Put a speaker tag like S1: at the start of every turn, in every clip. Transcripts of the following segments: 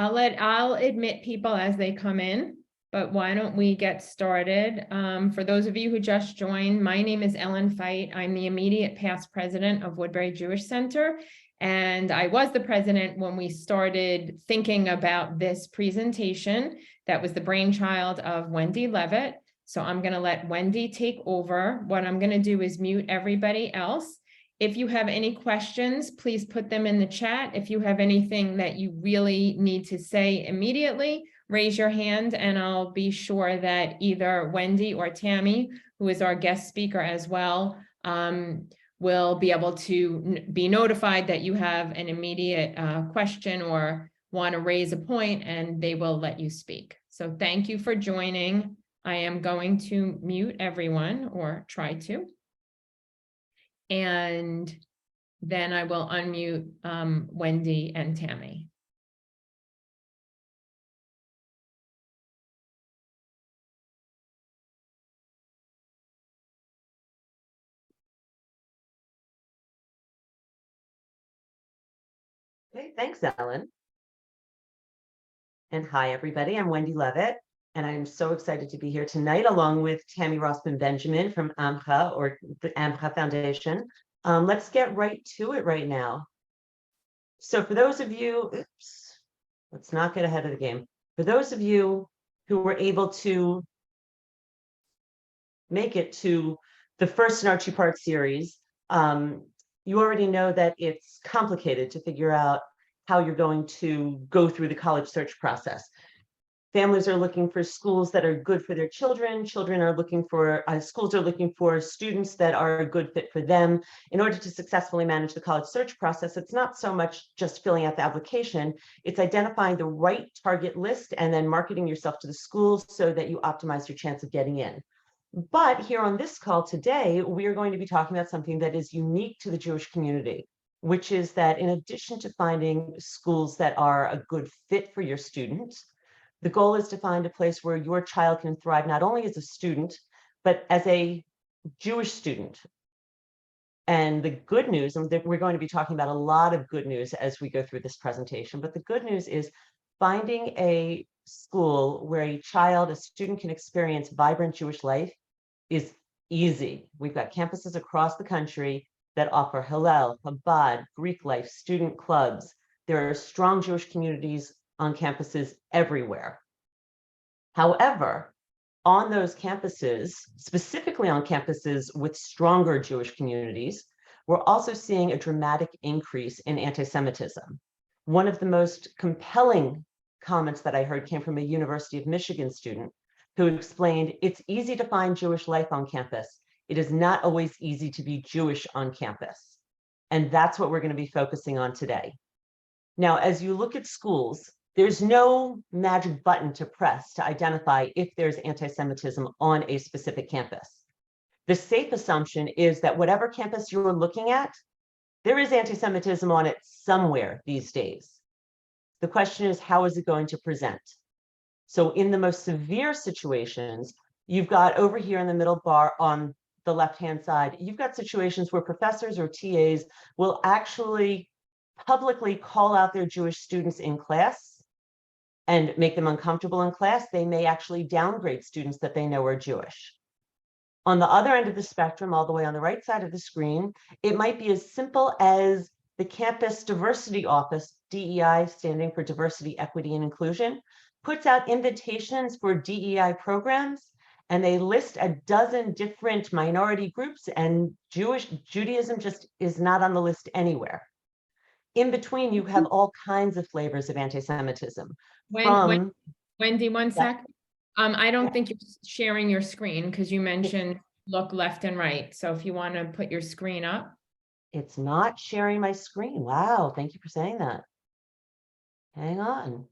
S1: I'll admit people as they come in, but why don't we get started? For those of you who just joined, my name is Ellen Feit. I'm the immediate past president of Woodbury Jewish Center. And I was the president when we started thinking about this presentation. That was the brainchild of Wendy Levitt. So I'm going to let Wendy take over. What I'm going to do is mute everybody else. If you have any questions, please put them in the chat. If you have anything that you really need to say immediately, raise your hand and I'll be sure that either Wendy or Tammy, who is our guest speaker as well, will be able to be notified that you have an immediate question or want to raise a point, and they will let you speak. So thank you for joining. I am going to mute everyone, or try to. And then I will unmute Wendy and Tammy.
S2: Okay, thanks, Ellen. And hi, everybody. I'm Wendy Levitt, and I'm so excited to be here tonight, along with Tammy Rossman-Benjamin from AMCHA, or the AMCHA Foundation. Let's get right to it right now. So for those of you, let's not get ahead of the game. For those of you who were able to make it to the first in our two-part series, you already know that it's complicated to figure out how you're going to go through the college search process. Families are looking for schools that are good for their children. Children are looking for, schools are looking for students that are a good fit for them. In order to successfully manage the college search process, it's not so much just filling out the application, it's identifying the right target list and then marketing yourself to the schools so that you optimize your chance of getting in. But here on this call today, we are going to be talking about something that is unique to the Jewish community, which is that in addition to finding schools that are a good fit for your students, the goal is to find a place where your child can thrive not only as a student, but as a Jewish student. And the good news, and we're going to be talking about a lot of good news as we go through this presentation, but the good news is finding a school where a child, a student, can experience vibrant Jewish life is easy. We've got campuses across the country that offer Hillel, Chabad, Greek life, student clubs. There are strong Jewish communities on campuses everywhere. However, on those campuses, specifically on campuses with stronger Jewish communities, we're also seeing a dramatic increase in anti-Semitism. One of the most compelling comments that I heard came from a University of Michigan student who explained, it's easy to find Jewish life on campus. It is not always easy to be Jewish on campus. And that's what we're going to be focusing on today. Now, as you look at schools, there's no magic button to press to identify if there's anti-Semitism on a specific campus. The safe assumption is that whatever campus you're looking at, there is anti-Semitism on it somewhere these days. The question is, how is it going to present? So in the most severe situations, you've got over here in the middle bar on the left-hand side, you've got situations where professors or TAs will actually publicly call out their Jewish students in class and make them uncomfortable in class. They may actually downgrade students that they know are Jewish. On the other end of the spectrum, all the way on the right side of the screen, it might be as simple as the Campus Diversity Office, DEI, standing for Diversity, Equity, and Inclusion, puts out invitations for DEI programs, and they list a dozen different minority groups, and Judaism just is not on the list anywhere. In between, you have all kinds of flavors of anti-Semitism.
S1: Wendy, one sec. I don't think you're sharing your screen because you mentioned look left and right. So if you want to put your screen up.
S2: It's not sharing my screen. Wow, thank you for saying that. Hang on.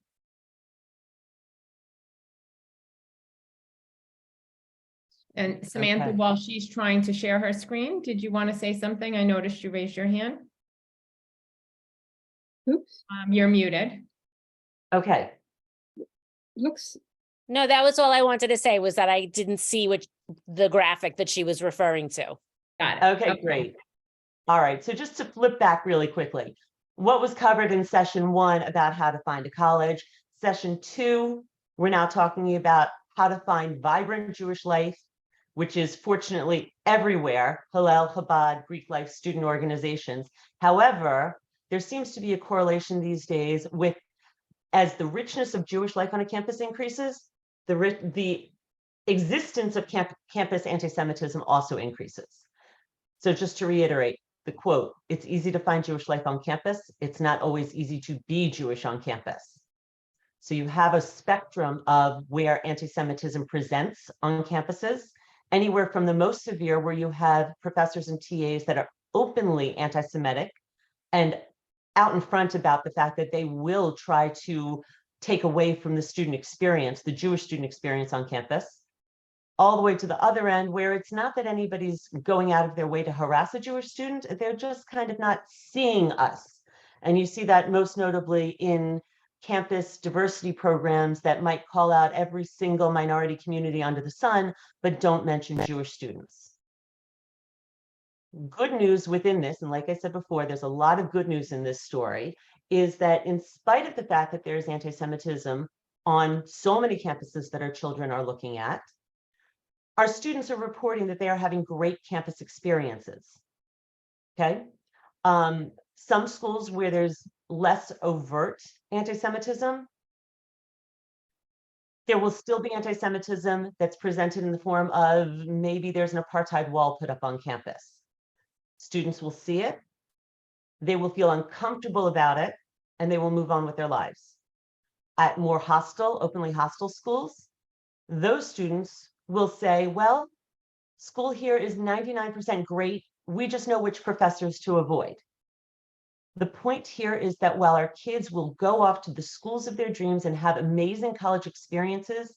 S1: And Samantha, while she's trying to share her screen, did you want to say something? I noticed you raised your hand.
S3: Oops.
S1: You're muted.
S2: Okay.
S3: Looks.
S4: No, that was all I wanted to say, was that I didn't see the graphic that she was referring to.
S1: Got it.
S2: Okay, great. All right, so just to flip back really quickly, what was covered in session 1 about how to find a college? Session 2, we're now talking about how to find vibrant Jewish life, which is fortunately everywhere, Hillel, Chabad, Greek life student organizations. However, there seems to be a correlation these days with, as the richness of Jewish life on a campus increases, the existence of campus anti-Semitism also increases. So just to reiterate the quote, it's easy to find Jewish life on campus. It's not always easy to be Jewish on campus. So you have a spectrum of where anti-Semitism presents on campuses, anywhere from the most severe, where you have professors and TAs that are openly anti-Semitic and out in front about the fact that they will try to take away from the student experience, the Jewish student experience on campus, all the way to the other end, where it's not that anybody's going out of their way to harass a Jewish student, they're just kind of not seeing us. And you see that most notably in campus diversity programs that might call out every single minority community under the sun, but don't mention Jewish students. Good news within this, and like I said before, there's a lot of good news in this story, is that in spite of the fact that there's anti-Semitism on so many campuses that our children are looking at, our students are reporting that they are having great campus experiences. Okay. Some schools where there's less overt anti-Semitism, there will still be anti-Semitism that's presented in the form of maybe there's an apartheid wall put up on campus. Students will see it, they will feel uncomfortable about it, and they will move on with their lives. At more hostile, openly hostile schools, those students will say, well, school here is 99% great, we just know which professors to avoid. The point here is that while our kids will go off to the schools of their dreams and have amazing college experiences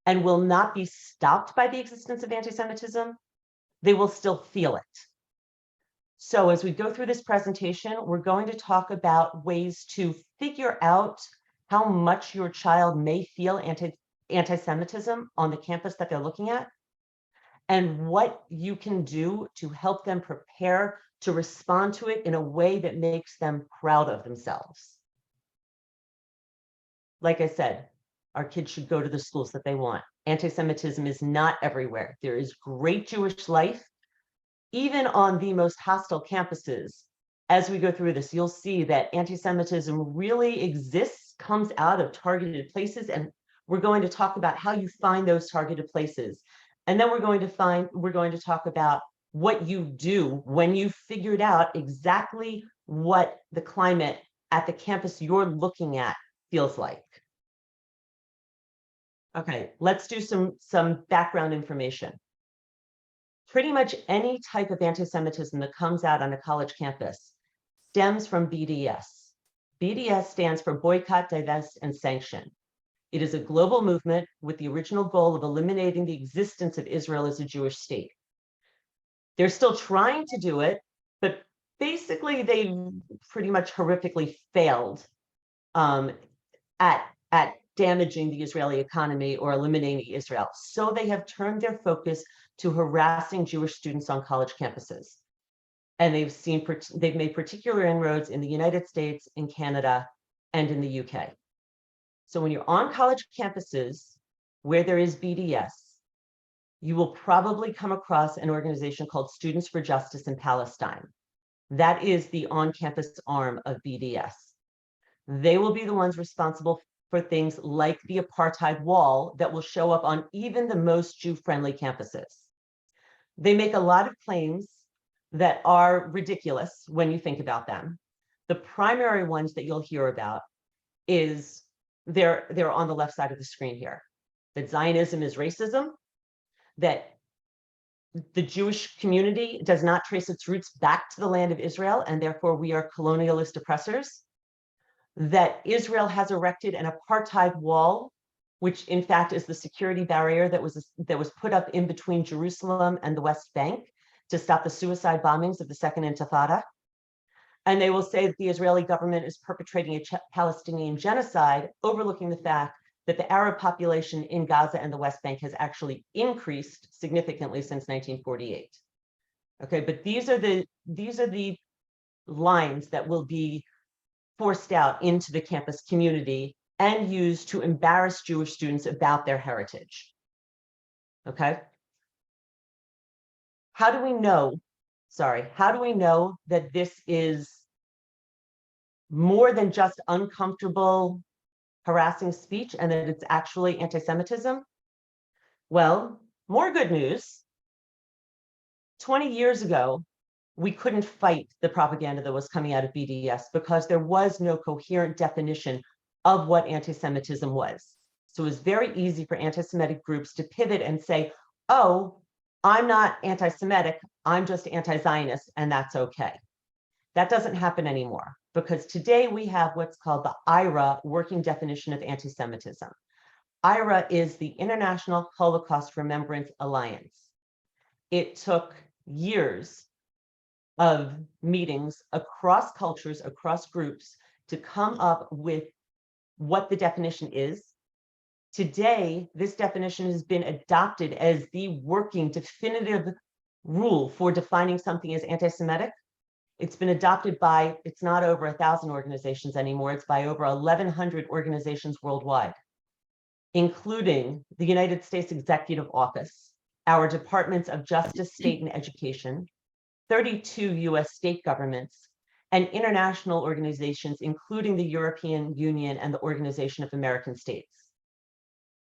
S2: and will not be stopped by the existence of anti-Semitism, they will still feel it. So as we go through this presentation, we're going to talk about ways to figure out how much your child may feel anti-Semitism on the campus that they're looking at, and what you can do to help them prepare to respond to it in a way that makes them proud of themselves. Like I said, our kids should go to the schools that they want. Anti-Semitism is not everywhere. There is great Jewish life, even on the most hostile campuses. As we go through this, you'll see that anti-Semitism really exists, comes out of targeted places, and we're going to talk about how you find those targeted places. And then we're going to talk about what you do when you figured out exactly what the climate at the campus you're looking at feels like. Okay, let's do some background information. Pretty much any type of anti-Semitism that comes out on a college campus stems from BDS. BDS stands for Boycott, Divest, and Sanction. It is a global movement with the original goal of eliminating the existence of Israel as a Jewish state. They're still trying to do it, but basically they pretty much horrifically failed at damaging the Israeli economy or eliminating Israel. So they have turned their focus to harassing Jewish students on college campuses. And they've made particular inroads in the United States, in Canada, and in the UK. So when you're on college campuses where there is BDS, you will probably come across an organization called Students for Justice in Palestine. That is the on-campus arm of BDS. They will be the ones responsible for things like the apartheid wall that will show up on even the most Jew-friendly campuses. They make a lot of claims that are ridiculous when you think about them. The primary ones that you'll hear about is they're on the left side of the screen here. That Zionism is racism, that the Jewish community does not trace its roots back to the land of Israel, and therefore we are colonialist oppressors, that Israel has erected an apartheid wall, which in fact is the security barrier that was put up in between Jerusalem and the West Bank to stop the suicide bombings of the Second Intifada. And they will say that the Israeli government is perpetrating a Palestinian genocide, overlooking the fact that the Arab population in Gaza and the West Bank has actually increased significantly since 1948. Okay, but these are the lines that will be forced out into the campus community and used to embarrass Jewish students about their heritage. Okay? How do we know that this is more than just uncomfortable, harassing speech and that it's actually anti-Semitism? Well, more good news. 20 years ago, we couldn't fight the propaganda that was coming out of BDS because there was no coherent definition of what anti-Semitism was. So it was very easy for anti-Semitic groups to pivot and say, oh, I'm not anti-Semitic, I'm just anti-Zionist, and that's okay. That doesn't happen anymore because today we have what's called the IRA working definition of anti-Semitism. IRA is the International Holocaust Remembrance Alliance. It took years of meetings across cultures, across groups, to come up with what the definition is. Today, this definition has been adopted as the working definitive rule for defining something as anti-Semitic. It's been adopted by, it's not over 1,000 organizations anymore, it's by over 1,100 organizations worldwide, including the United States Executive Office, our Departments of Justice, State, and Education, 32 US state governments, and international organizations, including the European Union and the Organization of American States.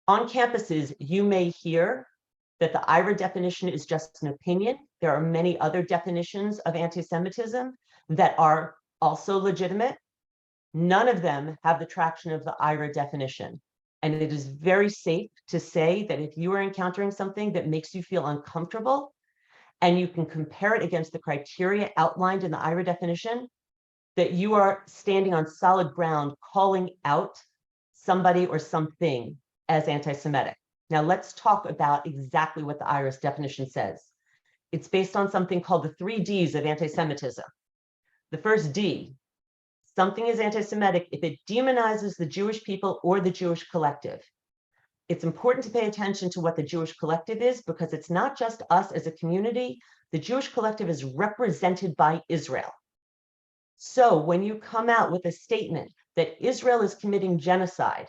S2: On campuses, you may hear that the IRA definition is just an opinion. There are many other definitions of anti-Semitism that are also legitimate. None of them have the traction of the IRA definition. And it is very safe to say that if you are encountering something that makes you feel uncomfortable, and you can compare it against the criteria outlined in the IRA definition, that you are standing on solid ground calling out somebody or something as anti-Semitic. Now let's talk about exactly what the IRA's definition says. It's based on something called the 3 Ds of anti-Semitism. The first D, something is anti-Semitic if it demonizes the Jewish people or the Jewish collective. It's important to pay attention to what the Jewish collective is because it's not just us as a community. The Jewish collective is represented by Israel. So when you come out with a statement that Israel is committing genocide,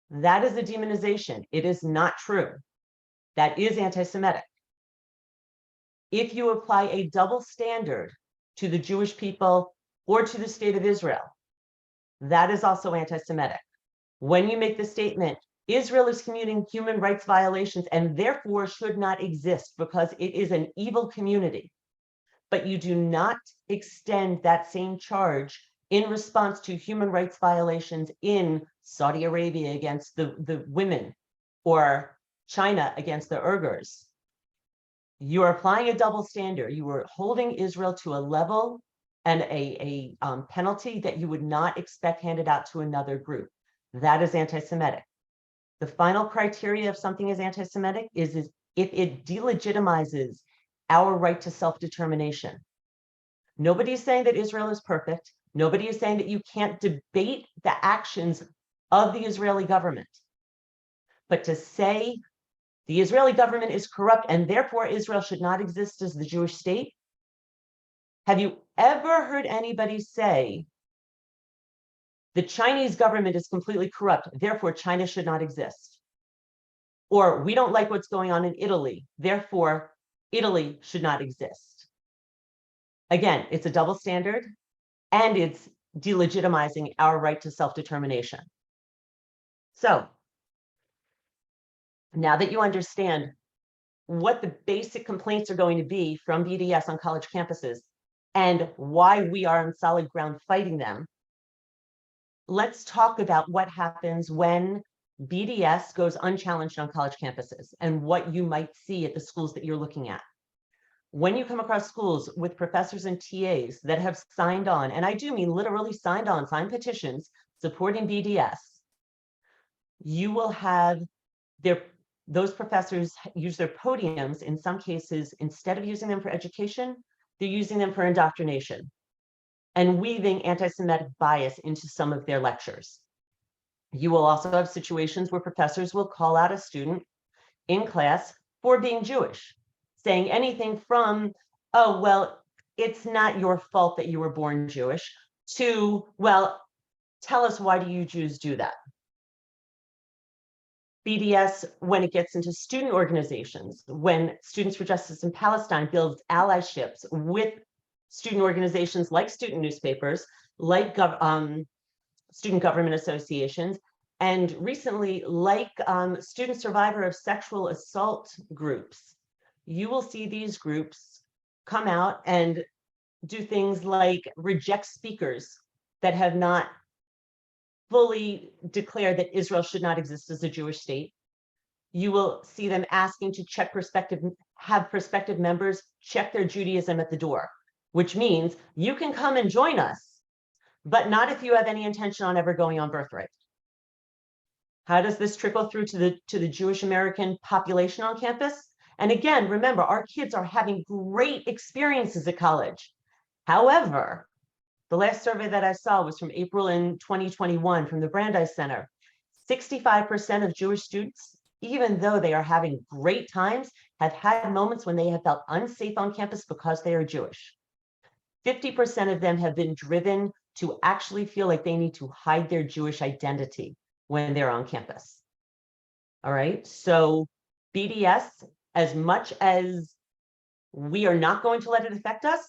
S2: that is a demonization. It is not true. That is anti-Semitic. If you apply a double standard to the Jewish people or to the state of Israel, that is also anti-Semitic. When you make the statement, Israel is committing human rights violations and therefore should not exist because it is an evil community, but you do not extend that same charge in response to human rights violations in Saudi Arabia against the women or China against the Uyghurs, you are applying a double standard. You are holding Israel to a level and a penalty that you would not expect handed out to another group. That is anti-Semitic. The final criteria of something as anti-Semitic is if it delegitimizes our right to self-determination. Nobody is saying that Israel is perfect. Nobody is saying that you can't debate the actions of the Israeli government. But to say the Israeli government is corrupt and therefore Israel should not exist as the Jewish state, have you ever heard anybody say the Chinese government is completely corrupt, therefore China should not exist? Or we don't like what's going on in Italy, therefore Italy should not exist. Again, it's a double standard and it's delegitimizing our right to self-determination. So now that you understand what the basic complaints are going to be from BDS on college campuses and why we are on solid ground fighting them, let's talk about what happens when BDS goes unchallenged on college campuses and what you might see at the schools that you're looking at. When you come across schools with professors and TAs that have signed on, and I do mean literally signed on, signed petitions supporting BDS, you will have those professors use their podiums, in some cases, instead of using them for education, they're using them for indoctrination and weaving anti-Semitic bias into some of their lectures. You will also have situations where professors will call out a student in class for being Jewish, saying anything from, oh, well, it's not your fault that you were born Jewish, to, well, Tell us, why do you Jews do that? BDS, when it gets into student organizations, when Students for Justice in Palestine builds allyships with student organizations like student newspapers, like student government associations, and recently like student survivor of sexual assault groups, you will see these groups come out and do things like reject speakers that have not fully declared that Israel should not exist as a Jewish state. You will see them asking to have prospective members check their Judaism at the door, which means you can come and join us, but not if you have any intention on ever going on birthright. How does this trickle through to the Jewish American population on campus? And again, remember, our kids are having great experiences at college. However, the last survey that I saw was from April in 2021 from the Brandeis Center. 65% of Jewish students, even though they are having great times, have had moments when they have felt unsafe on campus because they are Jewish. 50% of them have been driven to actually feel like they need to hide their Jewish identity when they're on campus. All right, so BDS, as much as we are not going to let it affect us,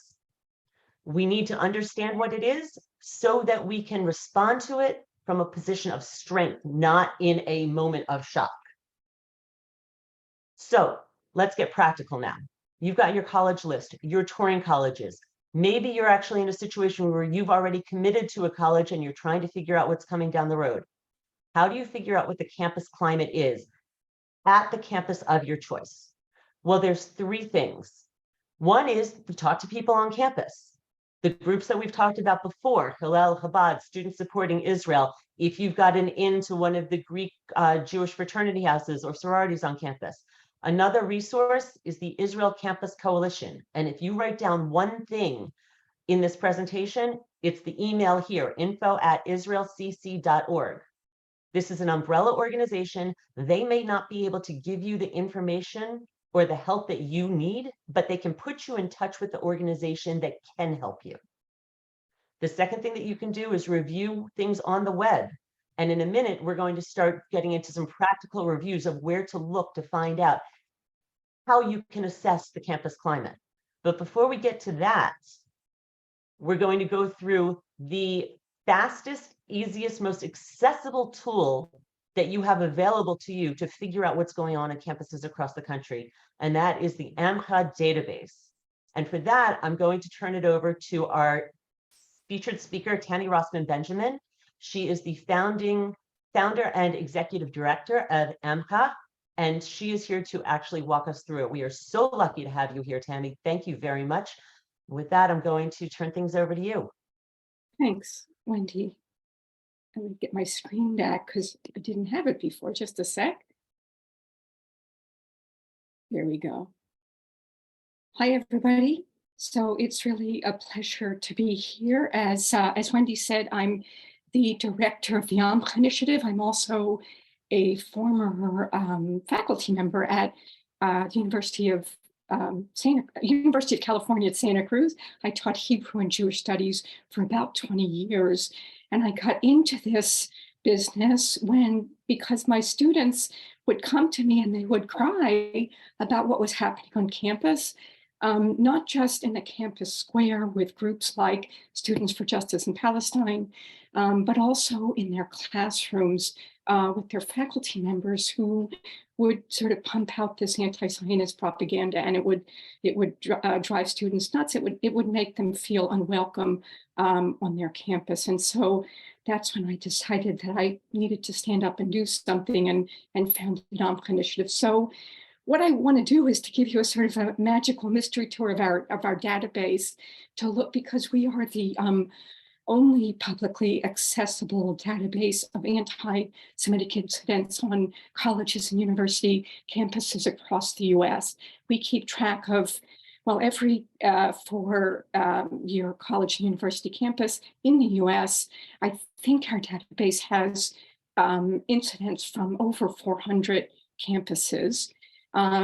S2: we need to understand what it is so that we can respond to it from a position of strength, not in a moment of shock. So let's get practical now. You've got your college list, you're touring colleges. Maybe you're actually in a situation where you've already committed to a college and you're trying to figure out what's coming down the road. How do you figure out what the campus climate is at the campus of your choice? Well, there's three things. One is we talk to people on campus. The groups that we've talked about before, Hillel, Chabad, Students Supporting Israel, if you've got an into one of the Greek Jewish fraternity houses or sororities on campus. Another resource is the Israel Campus Coalition. And if you write down one thing in this presentation, it's the email here, info@israelcc.org. This is an umbrella organization. They may not be able to give you the information or the help that you need, but they can put you in touch with the organization that can help you. The second thing that you can do is review things on the web. And in a minute, we're going to start getting into some practical reviews of where to look to find out how you can assess the campus climate. But before we get to that, we're going to go through the fastest, easiest, most accessible tool that you have available to you to figure out what's going on campuses across the country, and that is the AMCHA database. And for that, I'm going to turn it over to our featured speaker, Tanny Rossman-Benjamin. She is the founder and executive director of AMCHA, and she is here to actually walk us through it. We are so lucky to have you here, Tammy. Thank you very much. With that, I'm going to turn things over to you.
S3: Thanks, Wendy. I'm going to get my screen back because I didn't have it before. Just a sec. There we go. Hi, everybody. So it's really a pleasure to be here. As Wendy said, I'm the director of the AMCHA initiative. I'm also a former faculty member at the University of California at Santa Cruz. I taught Hebrew and Jewish studies for about 20 years. And I got into this business because my students would come to me and they would cry about what was happening on campus, not just in the campus square with groups like Students for Justice in Palestine, but also in their classrooms with their faculty members who would sort of pump out this anti-Zionist propaganda, and it would drive students nuts. It would make them feel unwelcome on their campus. And so that's when I decided that I needed to stand up and do something, and founded the AMCHA initiative. So what I want to do is to give you a sort of a magical mystery tour of our database to look, because we are the only publicly accessible database of anti-Semitic incidents on colleges and university campuses across the US. We keep track of, well, every four-year college and university campus in the US. I think our database has incidents from over 400 campuses.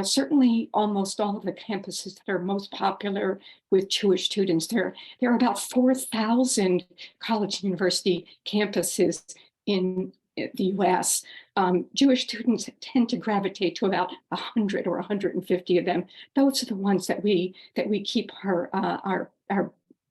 S3: Certainly almost all of the campuses that are most popular with Jewish students. There are about 4,000 college and university campuses in the US. Jewish students tend to gravitate to about 100 or 150 of them. Those are the ones that we keep our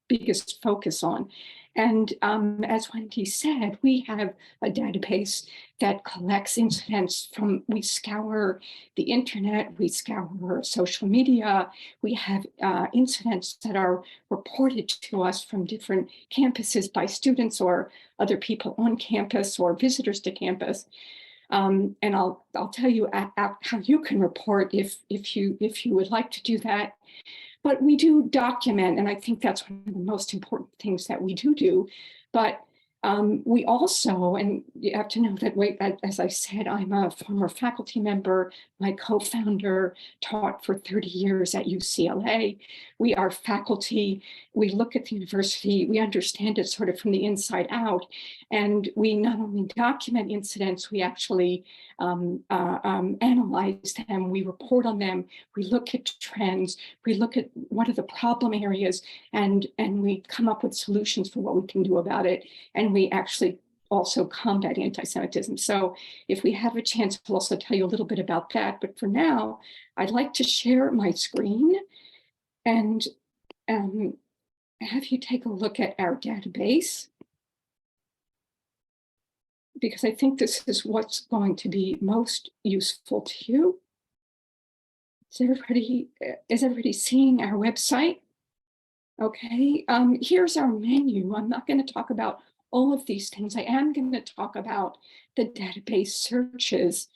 S3: biggest focus on. And as Wendy said, we have a database that collects incidents from, we scour the internet, we scour social media, we have incidents that are reported to us from different campuses by students or other people on campus or visitors to campus. And I'll tell you how you can report if you would like to do that. But we do document, and I think that's one of the most important things that we do. But we also, and you have to know that, as I said, I'm a former faculty member. My co-founder taught for 30 years at UCLA. We are faculty. We look at the university. We understand it sort of from the inside out. And we not only document incidents, we actually analyze them. We report on them. We look at trends. We look at what are the problem areas, and we come up with solutions for what we can do about it. And we actually also combat anti-Semitism. So if we have a chance, we'll also tell you a little bit about that. But for now, I'd like to share my screen and have you take a look at our database, because I think this is what's going to be most useful to you. Is everybody seeing our website? Okay, here's our menu. I'm not going to talk about all of these things. I am going to talk about the database searches.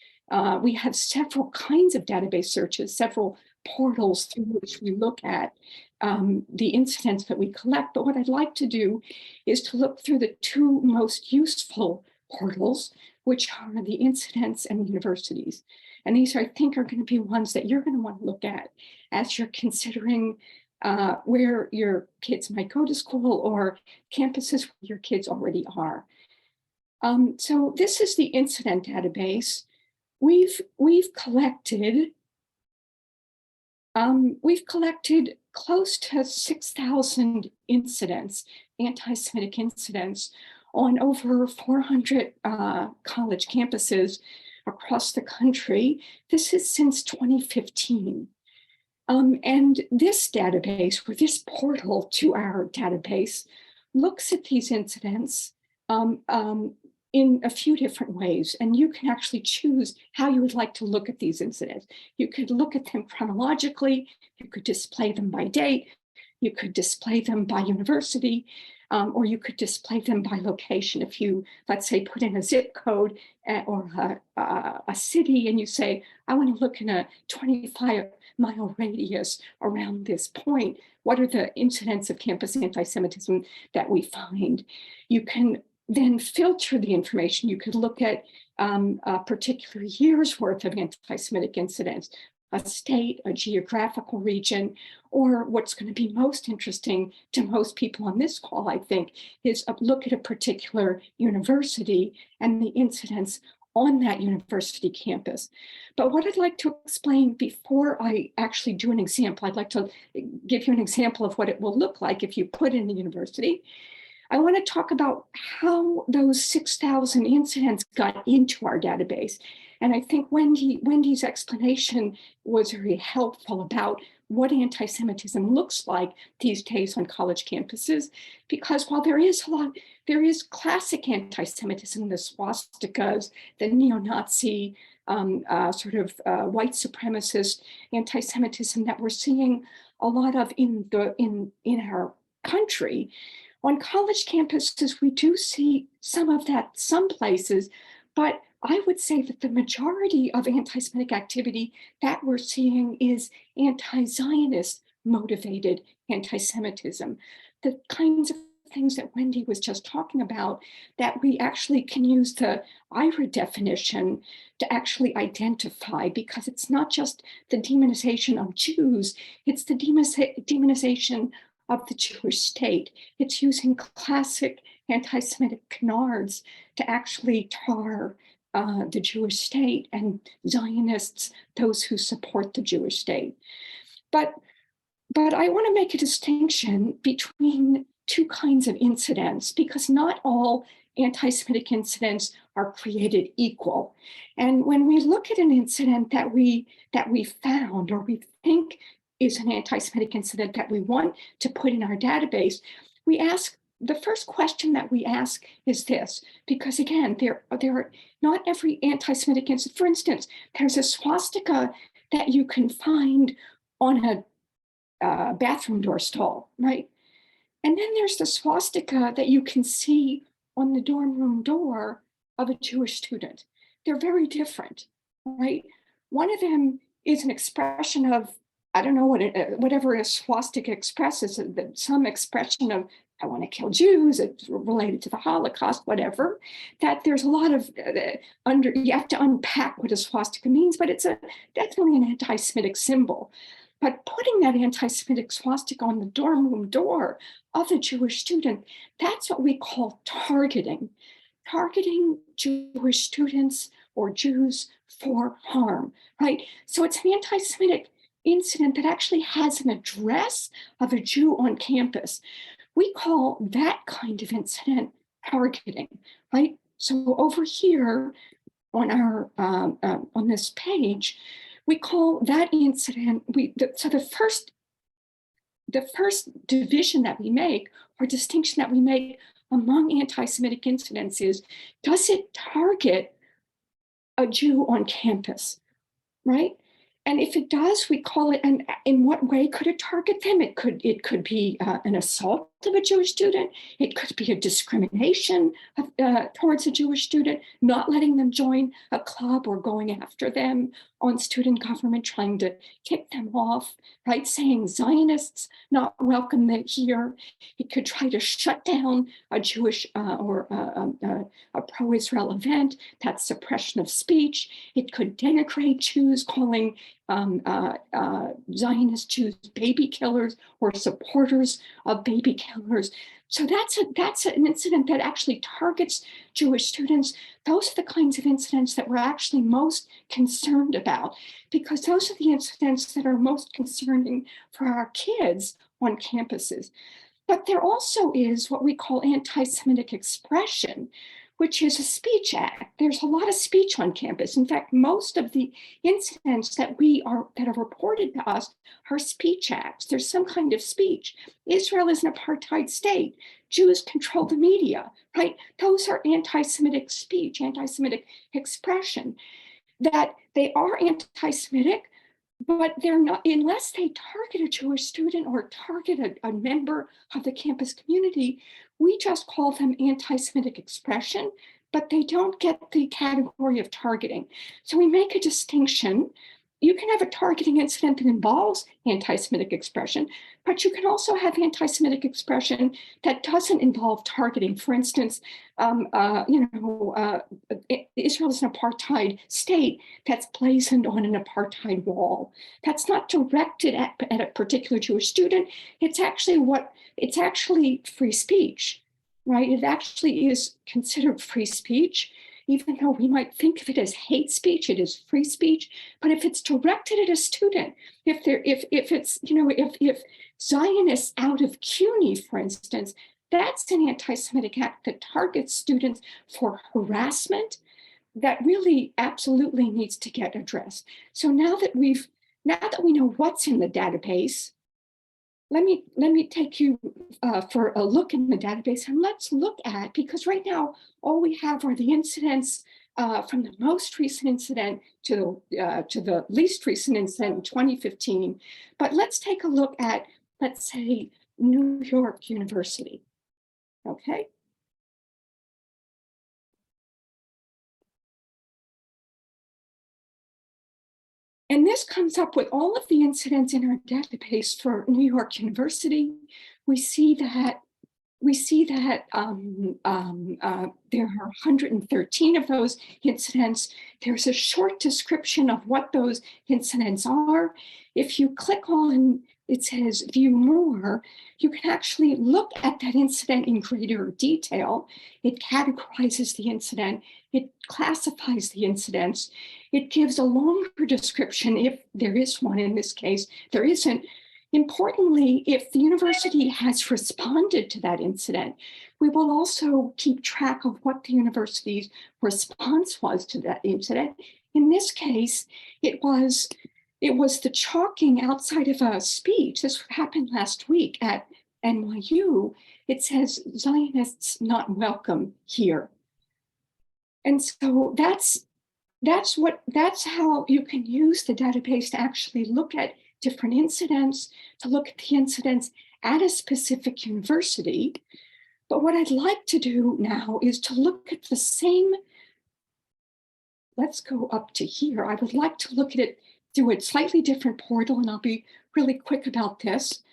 S3: We have several kinds of database searches, several portals through which we look at the incidents that we collect. But what I'd like to do is to look through the two most useful portals, which are the incidents and universities. And these, I think, are going to be ones that you're going to want to look at as you're considering where your kids might go to school or campuses where your kids already are. So this is the incident database. We've collected close to 6,000 incidents, anti-Semitic incidents, on over 400 college campuses across the country. This is since 2015. And this database, or this portal to our database, looks at these incidents in a few different ways. And you can actually choose how you would like to look at these incidents. You could look at them chronologically, you could display them by date, you could display them by university, or you could display them by location. If you, let's say, put in a zip code or a city and you say, I want to look in a 25-mile radius around this point, what are the incidents of campus anti-Semitism that we find? You can then filter the information. You could look at a particular year's worth of anti-Semitic incidents, a state, a geographical region, or what's going to be most interesting to most people on this call, I think, is a look at a particular university and the incidents on that university campus. But what I'd like to explain before I actually do an example, I'd like to give you an example of what it will look like if you put in the university. I want to talk about how those 6,000 incidents got into our database. And I think Wendy's explanation was very helpful about what anti-Semitism looks like these days on college campuses, because while there is classic anti-Semitism, the swastikas, the neo-Nazi sort of white supremacist anti-Semitism that we're seeing a lot of in our country. On college campuses, we do see some of that some places, but I would say that the majority of anti-Semitic activity that we're seeing is anti-Zionist motivated anti-Semitism. The kinds of things that Wendy was just talking about, that we actually can use the IRA definition to actually identify, because it's not just the demonization of Jews, it's the demonization of the Jewish state. It's using classic anti-Semitic canards to actually tar the Jewish state, and Zionists, those who support the Jewish state. But I want to make a distinction between two kinds of incidents, because not all anti-Semitic incidents are created equal. And when we look at an incident that we found, or we think is an anti-Semitic incident that we want to put in our database, we ask, the first question that we ask is this, because again, there are not every anti-Semitic incident. For instance, there's a swastika that you can find on a bathroom door stall, right? And then there's the swastika that you can see on the dorm room door of a Jewish student. They're very different, right? One of them is an expression of, I don't know what whatever a swastika expresses, some expression of, I want to kill Jews, it's related to the Holocaust, whatever. That there's a lot of you have to unpack what a swastika means, but it's definitely an anti-Semitic symbol. But putting that anti-Semitic swastika on the dorm room door of a Jewish student, that's what we call targeting. Targeting Jewish students or Jews for harm, right? So it's an anti-Semitic incident that actually has an address of a Jew on campus. We call that kind of incident targeting, right? So over here on our on this page, we call that incident, so the first division that we make, or distinction that we make among anti-Semitic incidents is, does it target a Jew on campus, right? And if it does, we call it, and in what way could it target them? It could be an assault of a Jewish student. It could be a discrimination towards a Jewish student, not letting them join a club or going after them on student government, trying to kick them off, right? Saying Zionists not welcome here. It could try to shut down a Jewish or a pro-Israel event. That's suppression of speech. It could denigrate Jews, calling Zionist Jews baby killers or supporters of baby killers. So that's an incident that actually targets Jewish students. Those are the kinds of incidents that we're actually most concerned about, because those are the incidents that are most concerning for our kids on campuses. But there also is what we call anti-Semitic expression, which is a speech act. There's a lot of speech on campus. In fact, most of the incidents that are reported to us are speech acts. There's some kind of speech. Israel is an apartheid state. Jews control the media, right? Those are anti-Semitic speech, anti-Semitic expression. That they are anti-Semitic, but they're not, unless they target a Jewish student or target a member of the campus community, we just call them anti-Semitic expression, but they don't get the category of targeting. So we make a distinction. You can have a targeting incident that involves anti-Semitic expression, but you can also have anti-Semitic expression that doesn't involve targeting. For instance, Israel is an apartheid state that's blazoned on an apartheid wall. That's not directed at a particular Jewish student. It's actually free speech, right? It actually is considered free speech. Even though we might think of it as hate speech, it is free speech. But if it's directed at a student, if Zionists out of CUNY, for instance, that's an anti-Semitic act that targets students for harassment that really absolutely needs to get addressed. So now that we know what's in the database, let me take you for a look in the database, and let's look at, because right now all we have are the incidents from the most recent incident to the least recent incident in 2015. But let's take a look at, let's say, New York University. Okay. And this comes up with all of the incidents in our database for New York University. We see that we see that there are 113 of those incidents. There's a short description of what those incidents are. If you click on, it says view more, you can actually look at that incident in greater detail. It categorizes the incident. It classifies the incidents. It gives a longer description if there is one. In this case, there isn't. Importantly, if the university has responded to that incident, we will also keep track of what the university's response was to that incident. In this case, it was the chalking outside of a speech. This happened last week at NYU. It says Zionists not welcome here. And so that's how you can use the database to actually look at different incidents, to look at the incidents at a specific university. But what I'd like to do now is to look at the same, let's go up to here. I would like to look at it through a slightly different portal, and I'll be really quick about this.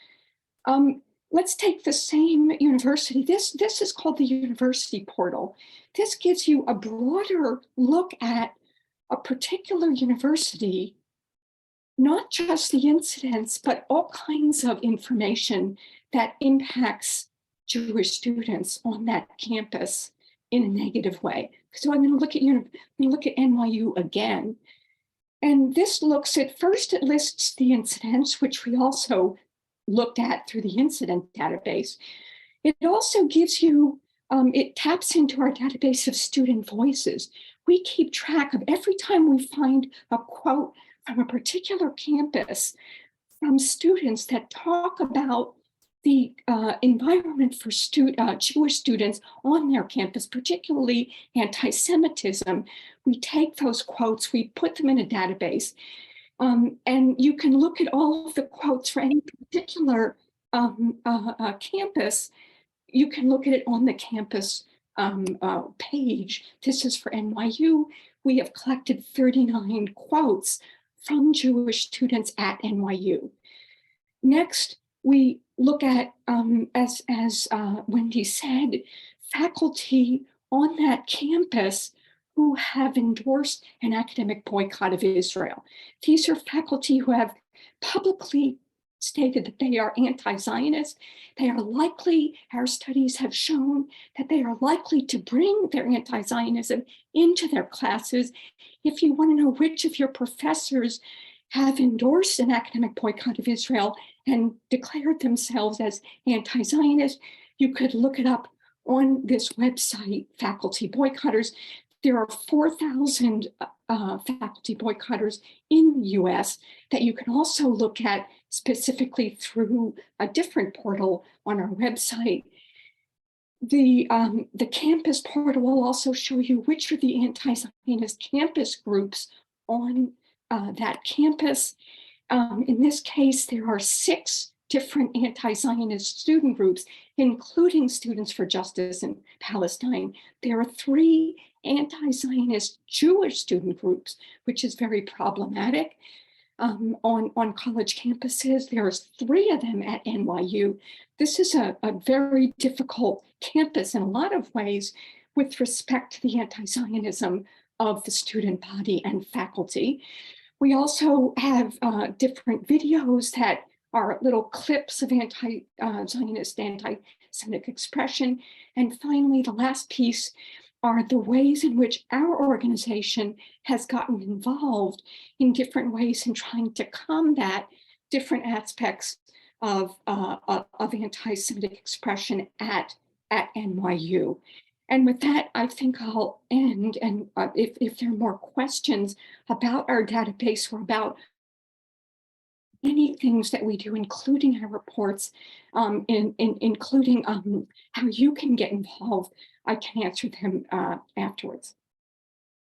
S3: Let's take the same university. This is called the university portal. This gives you a broader look at a particular university, not just the incidents, but all kinds of information that impacts Jewish students on that campus in a negative way. So I'm going to look at NYU again. And this looks at, first it lists the incidents, which we also looked at through the incident database. It also gives you, it taps into our database of student voices. We keep track of every time we find a quote from a particular campus from students that talk about the environment for Jewish students on their campus, particularly anti-Semitism. We take those quotes, we put them in a database, and you can look at all of the quotes for any particular campus. You can look at it on the campus page. This is for NYU. We have collected 39 quotes from Jewish students at NYU. Next, we look at, as Wendy said, faculty on that campus who have endorsed an academic boycott of Israel. These are faculty who have publicly stated that they are anti-Zionist. They are likely, our studies have shown that they are likely to bring their anti-Zionism into their classes. If you want to know which of your professors have endorsed an academic boycott of Israel and declared themselves as anti-Zionist, you could look it up on this website, Faculty Boycotters. There are 4,000 faculty boycotters in the US that you can also look at specifically through a different portal on our website. The campus portal will also show you which are the anti-Zionist campus groups on that campus. In this case, there are 6 different anti-Zionist student groups, including Students for Justice in Palestine. There are 3 anti-Zionist Jewish student groups, which is very problematic. On college campuses, there's 3 of them at NYU. This is a very difficult campus in a lot of ways with respect to the anti-Zionism of the student body and faculty. We also have different videos that are little clips of anti-Zionist, anti-Semitic expression. And finally, the last piece are the ways in which our organization has gotten involved in different ways in trying to combat different aspects of anti-Semitic expression at NYU. And with that, I think I'll end. And if there are more questions about our database or about many things that we do, including our reports, including how you can get involved, I can answer them afterwards.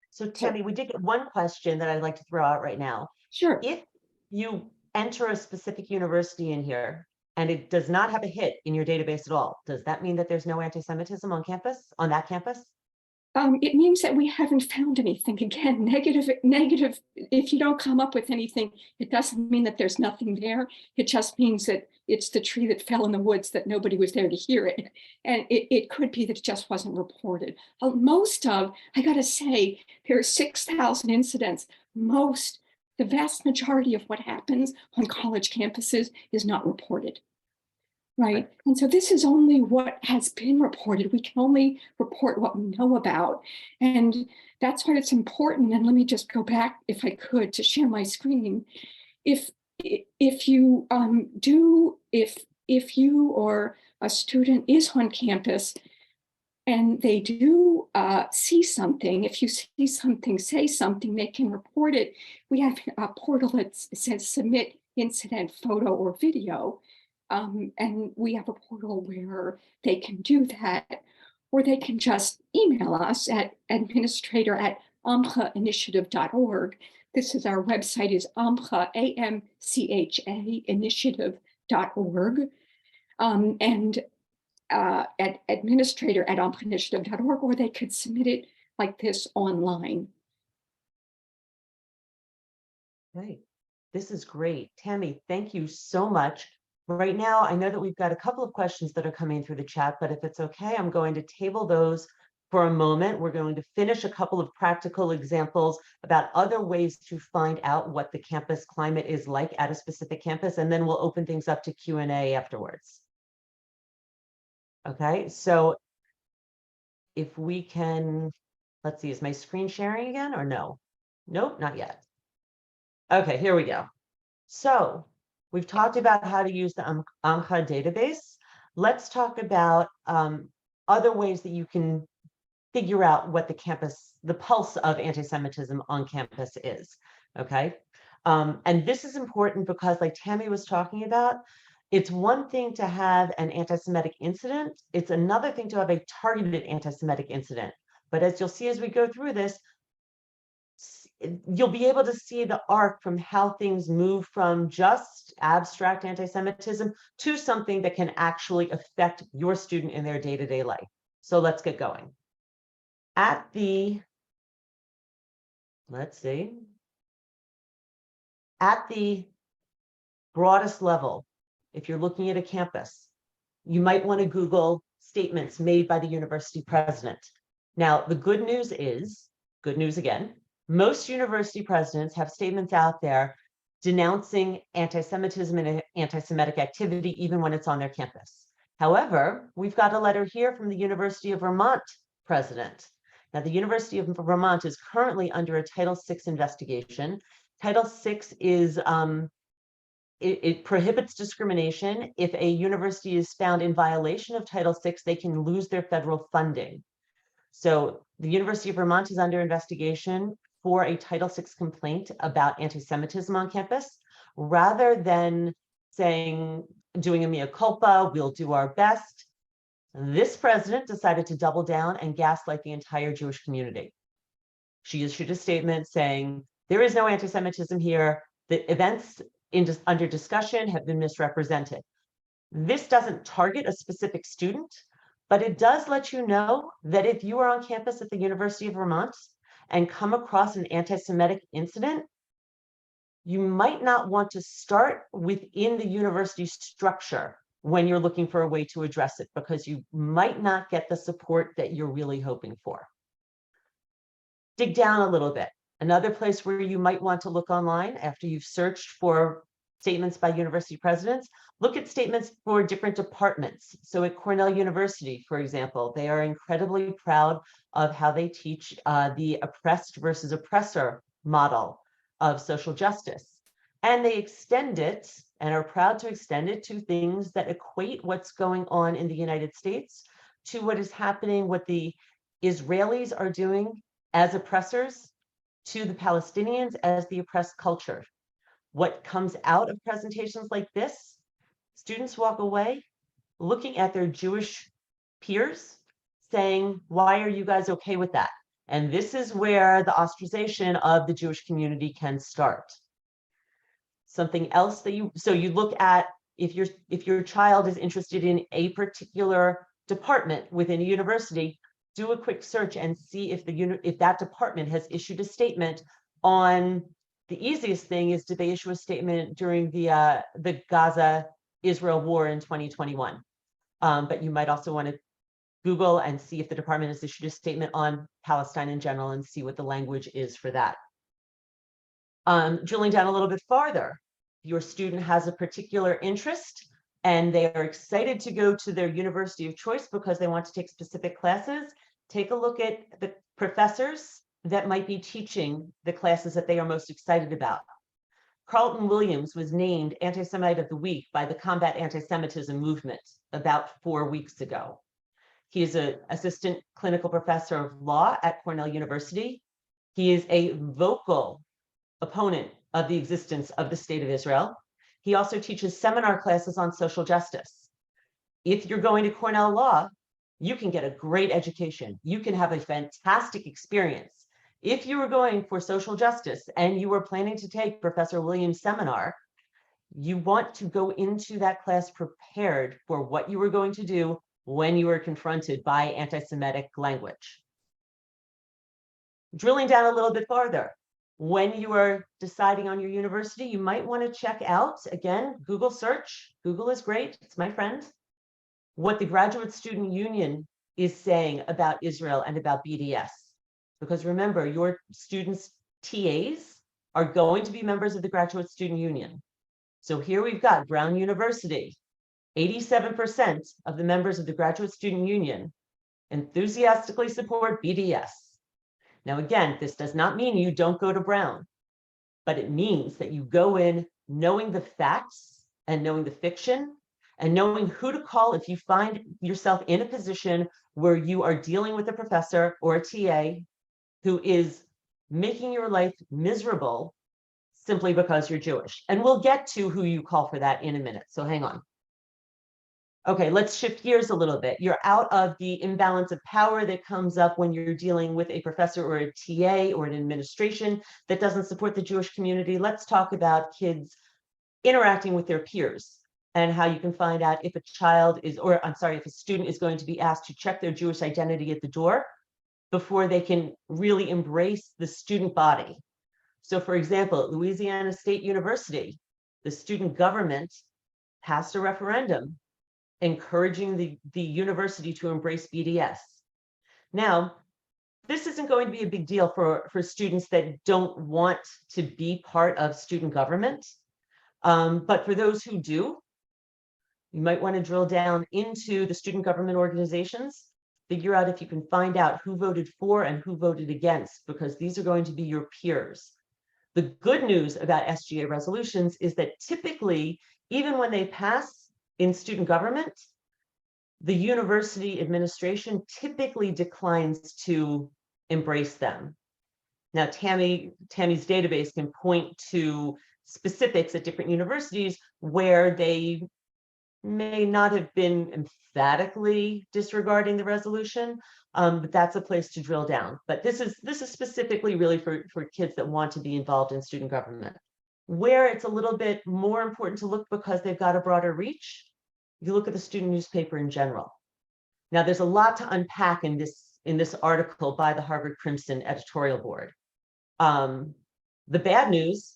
S2: So Tammy, we did get one question that I'd like to throw out right now.
S3: Sure.
S2: If you enter a specific university in here and it does not have a hit in your database at all, does that mean that there's no anti-Semitism on campus, on that campus?
S3: It means that we haven't found anything. Again, negative. If you don't come up with anything, it doesn't mean that there's nothing there. It just means that it's the tree that fell in the woods that nobody was there to hear it. And it could be that it just wasn't reported. I gotta say, there are 6,000 incidents. The vast majority of what happens on college campuses is not reported. Right. And so this is only what has been reported. We can only report what we know about. And that's why it's important. And let me just go back, if I could, to share my screen. If you if you or a student is on campus and they do see something, if you see something, say something, they can report it. We have a portal that says submit incident photo or video. And we have a portal where they can do that, or they can just email us at administrator@amcha-initiative.org. This is our website is AMCHA, AMCHA initiative.org. And at administrator@amcha-initiative.org, or they could submit it like this online.
S2: Right. This is great. Tammy, thank you so much. Right now, I know that we've got a couple of questions that are coming through the chat, but if it's okay, I'm going to table those for a moment. We're going to finish a couple of practical examples about other ways to find out what the campus climate is like at a specific campus, and then we'll open things up to Q&A afterwards. Okay, so if we can, let's see, is my screen sharing again or no? Nope, not yet. Okay, here we go. So we've talked about how to use the AMCHA database. Let's talk about other ways that you can figure out what the pulse of anti-Semitism on campus is, okay? And this is important because, like Tammy was talking about, it's one thing to have an anti-Semitic incident. It's another thing to have a targeted anti-Semitic incident. But as you'll see as we go through this, you'll be able to see the arc from how things move from just abstract anti-Semitism to something that can actually affect your student in their day-to-day life. So let's get going. Let's see. At the broadest level, if you're looking at a campus, you might want to Google statements made by the university president. Now, the good news is, good news again, most university presidents have statements out there denouncing anti-Semitism and anti-Semitic activity, even when it's on their campus. However, we've got a letter here from the University of Vermont president. Now, the University of Vermont is currently under a Title VI investigation. Title VI is, it prohibits discrimination. If a university is found in violation of Title VI, they can lose their federal funding. So the University of Vermont is under investigation for a Title VI complaint about anti-Semitism on campus. Rather than doing a mea culpa, we'll do our best, this president decided to double down and gaslight the entire Jewish community. She issued a statement saying, there is no anti-Semitism here. The events under discussion have been misrepresented. This doesn't target a specific student, but it does let you know that if you are on campus at the University of Vermont and come across an anti-Semitic incident, you might not want to start within the university structure when you're looking for a way to address it, because you might not get the support that you're really hoping for. Dig down a little bit. Another place where you might want to look online after you've searched for statements by university presidents, look at statements for different departments. So at Cornell University, for example, they are incredibly proud of how they teach the oppressed versus oppressor model of social justice. And they extend it and are proud to extend it to things that equate what's going on in the United States to what is happening, what the Israelis are doing as oppressors to the Palestinians as the oppressed culture. What comes out of presentations like this, students walk away looking at their Jewish peers saying, why are you guys okay with that? And this is where the ostracization of the Jewish community can start. Something else that you look at, if your child is interested in a particular department within a university, do a quick search and see if if that department has issued a statement on, the easiest thing is, did they issue a statement during the Gaza-Israel war in 2021? But you might also want to Google and see if the department has issued a statement on Palestine in general and see what the language is for that. Drilling down a little bit farther, your student has a particular interest and they are excited to go to their university of choice because they want to take specific classes. Take a look at the professors that might be teaching the classes that they are most excited about. Carlton Williams was named Anti-Semite of the Week by the Combat Anti-Semitism movement about 4 weeks ago. He is an assistant clinical professor of law at Cornell University. He is a vocal opponent of the existence of the State of Israel. He also teaches seminar classes on social justice. If you're going to Cornell Law, you can get a great education. You can have a fantastic experience. If you were going for social justice and you were planning to take Professor Williams' seminar, you want to go into that class prepared for what you were going to do when you were confronted by anti-Semitic language. Drilling down a little bit farther, when you are deciding on your university, you might want to check out, again, Google search. Google is great, it's my friend. What the Graduate Student Union is saying about Israel and about BDS. Because remember, your students' TAs are going to be members of the Graduate Student Union. So here we've got Brown University. 87% of the members of the Graduate Student Union enthusiastically support BDS. Now, again, this does not mean you don't go to Brown, but it means that you go in knowing the facts and knowing the fiction and knowing who to call if you find yourself in a position where you are dealing with a professor or a TA who is making your life miserable simply because you're Jewish. And we'll get to who you call for that in a minute, so hang on. Okay, let's shift gears a little bit. You're out of the imbalance of power that comes up when you're dealing with a professor or a TA or an administration that doesn't support the Jewish community. Let's talk about kids interacting with their peers and how you can find out if a child is, or I'm sorry, if a student is going to be asked to check their Jewish identity at the door before they can really embrace the student body. So for example, at Louisiana State University, the student government passed a referendum encouraging the university to embrace BDS. Now, this isn't going to be a big deal for students that don't want to be part of student government. But for those who do, you might want to drill down into the student government organizations, figure out if you can find out who voted for and who voted against, because these are going to be your peers. The good news about SGA resolutions is that typically, even when they pass in student government, the university administration typically declines to embrace them. Now, Tammy's database can point to specifics at different universities where they may not have been emphatically disregarding the resolution, but that's a place to drill down. But this is specifically really for kids that want to be involved in student government. Where it's a little bit more important to look because they've got a broader reach, you look at the student newspaper in general. Now, there's a lot to unpack in this article by the Harvard Crimson editorial board. The bad news,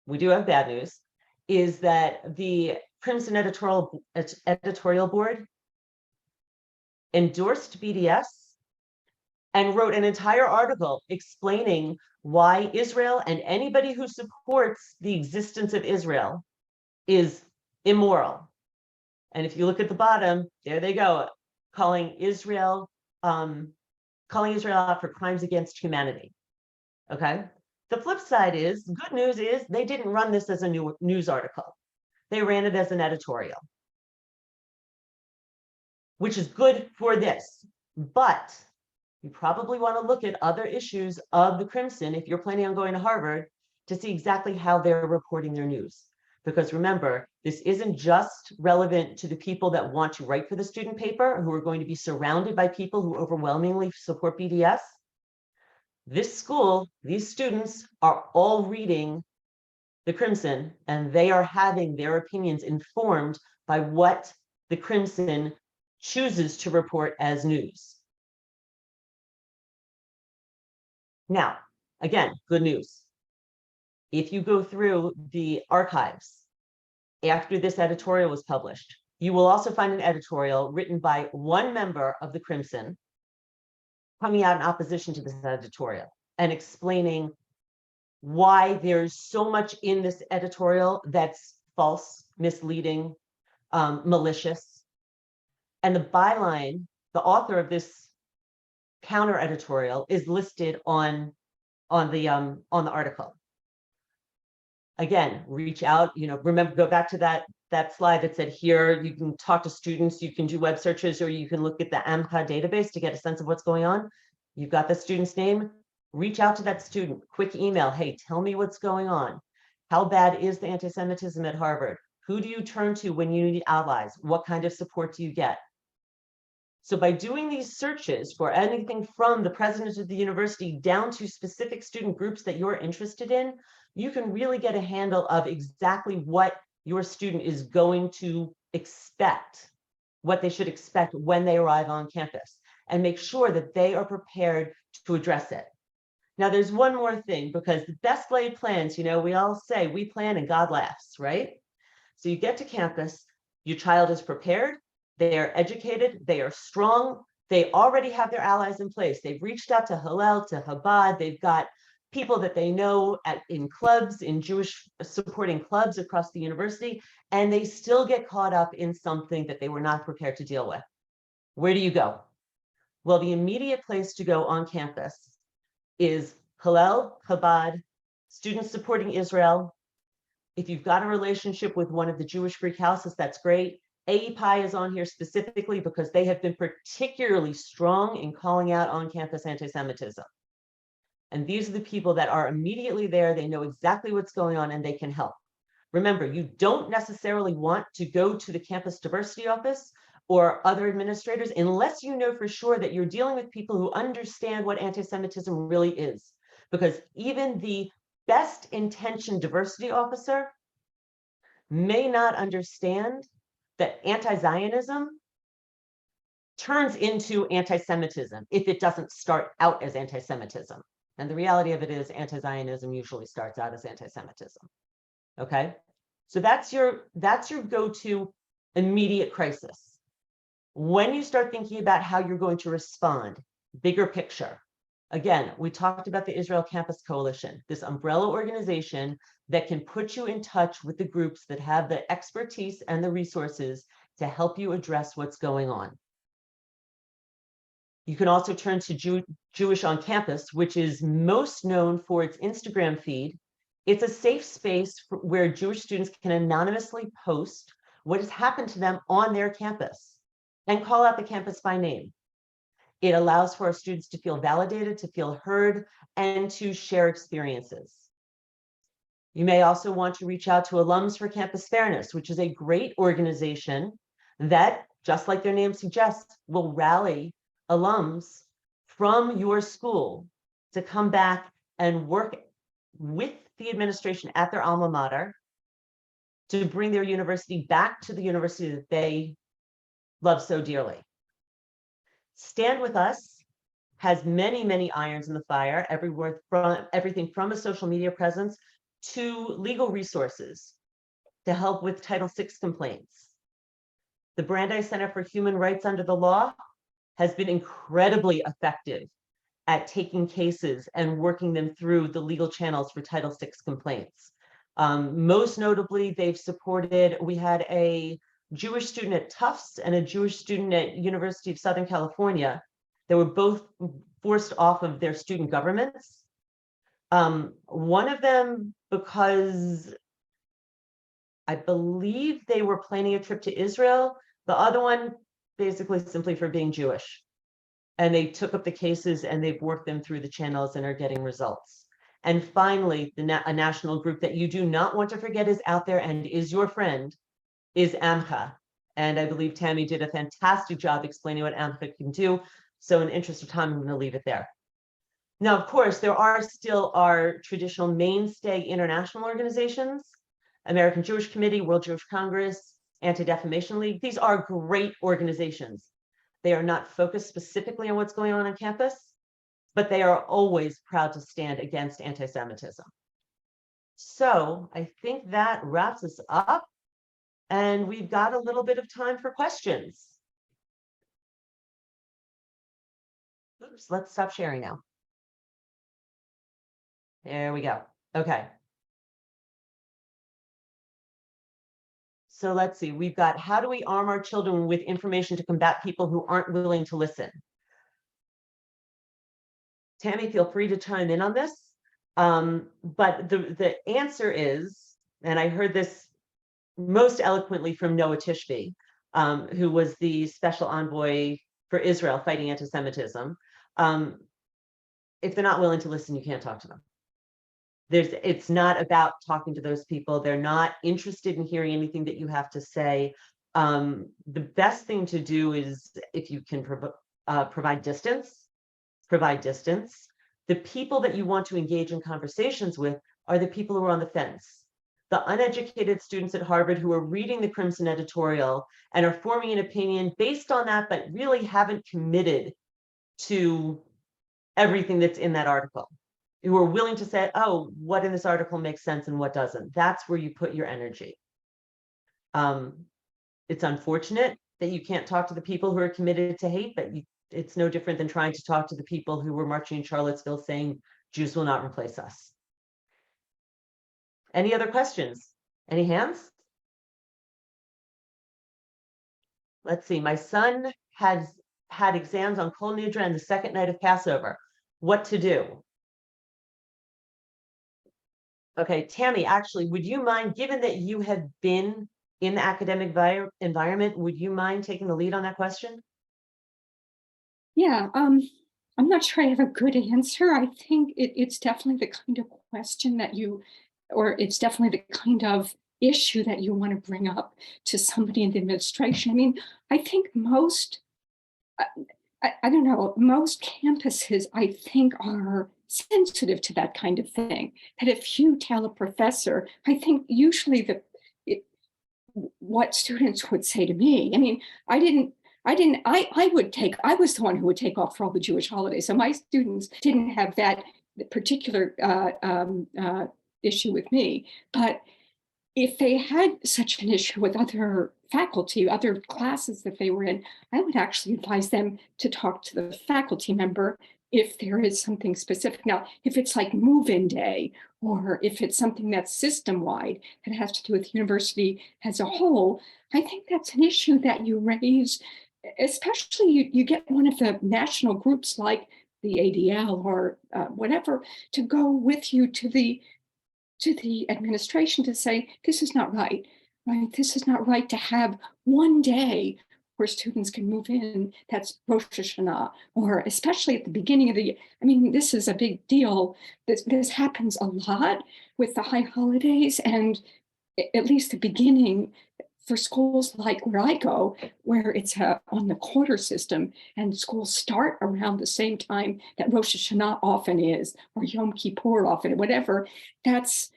S2: we do have bad news, is that the Crimson editorial board endorsed BDS and wrote an entire article explaining why Israel and anybody who supports the existence of Israel is immoral. And if you look at the bottom, there they go, calling Israel out for crimes against humanity. Okay. The flip side is, good news is they didn't run this as a news article. They ran it as an editorial, which is good for this. But you probably want to look at other issues of the Crimson if you're planning on going to Harvard to see exactly how they're reporting their news. Because remember, this isn't just relevant to the people that want to write for the student paper, who are going to be surrounded by people who overwhelmingly support BDS. This school, these students are all reading the Crimson, and they are having their opinions informed by what the Crimson chooses to report as news. Now, again, good news. If you go through the archives after this editorial was published, you will also find an editorial written by one member of the Crimson coming out in opposition to this editorial and explaining why there's so much in this editorial that's false, misleading, malicious. And the byline, the author of this counter editorial, is listed on the article. Again, reach out, remember, go back to that slide that said here, you can talk to students, you can do web searches, or you can look at the AMCA database to get a sense of what's going on. You've got the student's name, reach out to that student, quick email, hey, tell me what's going on. How bad is the anti-Semitism at Harvard? Who do you turn to when you need allies? What kind of support do you get? So by doing these searches for anything from the president of the university down to specific student groups that you're interested in, you can really get a handle of exactly what your student is going to expect, what they should expect when they arrive on campus, and make sure that they are prepared to address it. Now, there's one more thing, because the best laid plans, we all say we plan and God laughs, right? So you get to campus, your child is prepared, they are educated, they are strong, they already have their allies in place. They've reached out to Hillel, to Chabad, they've got people that they know in clubs, in Jewish supporting clubs across the university, and they still get caught up in something that they were not prepared to deal with. Where do you go? Well, the immediate place to go on campus is Hillel, Chabad, students supporting Israel. If you've got a relationship with one of the Jewish Greek houses, that's great. AEPI is on here specifically because they have been particularly strong in calling out on-campus anti-Semitism. And these are the people that are immediately there. They know exactly what's going on and they can help. Remember, you don't necessarily want to go to the campus diversity office or other administrators unless you know for sure that you're dealing with people who understand what anti-Semitism really is. Because even the best intentioned diversity officer may not understand that anti-Zionism turns into anti-Semitism if it doesn't start out as anti-Semitism. And the reality of it is anti-Zionism usually starts out as anti-Semitism. Okay, so that's your go-to immediate crisis. When you start thinking about how you're going to respond, bigger picture. Again, we talked about the Israel Campus Coalition, this umbrella organization that can put you in touch with the groups that have the expertise and the resources to help you address what's going on. You can also turn to Jewish on Campus, which is most known for its Instagram feed. It's a safe space where Jewish students can anonymously post what has happened to them on their campus and call out the campus by name. It allows for our students to feel validated, to feel heard, and to share experiences. You may also want to reach out to Alums for Campus Fairness, which is a great organization that, just like their name suggests, will rally alums from your school to come back and work with the administration at their alma mater to bring their university back to the university that they love so dearly. Stand With Us has many, many irons in the fire, everything from a social media presence to legal resources to help with Title VI complaints. The Brandeis Center for Human Rights Under the Law has been incredibly effective at taking cases and working them through the legal channels for Title VI complaints. Most notably, they've supported, we had a Jewish student at Tufts and a Jewish student at University of Southern California that were both forced off of their student governments. One of them because I believe they were planning a trip to Israel. The other one basically simply for being Jewish. And they took up the cases and they've worked them through the channels and are getting results. And finally, a national group that you do not want to forget is out there and is your friend is AMCA. And I believe Tammy did a fantastic job explaining what AMCA can do. So in the interest of time, I'm going to leave it there. Now, of course, there are still our traditional mainstay international organizations, American Jewish Committee, World Jewish Congress, Anti-Defamation League. These are great organizations. They are not focused specifically on what's going on campus, but they are always proud to stand against anti-Semitism. So I think that wraps us up, and we've got a little bit of time for questions. Oops, let's stop sharing now. There we go. Okay. So let's see, we've got, how do we arm our children with information to combat people who aren't willing to listen? Tammy, feel free to chime in on this. But the answer is, and I heard this most eloquently from Noah Tishby, who was the special envoy for Israel fighting anti-Semitism. If they're not willing to listen, you can't talk to them. It's not about talking to those people. They're not interested in hearing anything that you have to say. The best thing to do is, if you can provide distance, provide distance. The people that you want to engage in conversations with are the people who are on the fence. The uneducated students at Harvard who are reading the Crimson editorial and are forming an opinion based on that, but really haven't committed to everything that's in that article, who are willing to say, oh, what in this article makes sense and what doesn't. That's where you put your energy. It's unfortunate that you can't talk to the people who are committed to hate, but it's no different than trying to talk to the people who were marching in Charlottesville saying Jews will not replace us. Any other questions? Any hands? Let's see. My son has had exams on Kol Nidra and the second night of Passover. What to do? Okay, Tammy, actually, would you mind, given that you have been in the academic environment, would you mind taking the lead on that question?
S3: Yeah, I'm not sure I have a good answer. I think it's definitely the kind of question that it's definitely the kind of issue that you want to bring up to somebody in the administration. I mean, I think most, I don't know, most campuses, I think, are sensitive to that kind of thing. That if you tell a professor, I think usually what students would say to me, I mean, I was the one who would take off for all the Jewish holidays. So my students didn't have that particular issue with me. But if they had such an issue with other faculty, other classes that they were in, I would actually advise them to talk to the faculty member if there is something specific. Now, if it's like move-in day, or if it's something that's system-wide that has to do with the university as a whole, I think that's an issue that you raise, especially you get one of the national groups like the ADL or whatever to go with you to the administration to say, this is not right? This is not right to have one day where students can move in, that's Rosh Hashanah, or especially at the beginning of the year. I mean, this is a big deal. This happens a lot with the high holidays, and at least the beginning for schools like where I go, where it's on the quarter system, and schools start around the same time that Rosh Hashanah often is, or Yom Kippur often, whatever, that's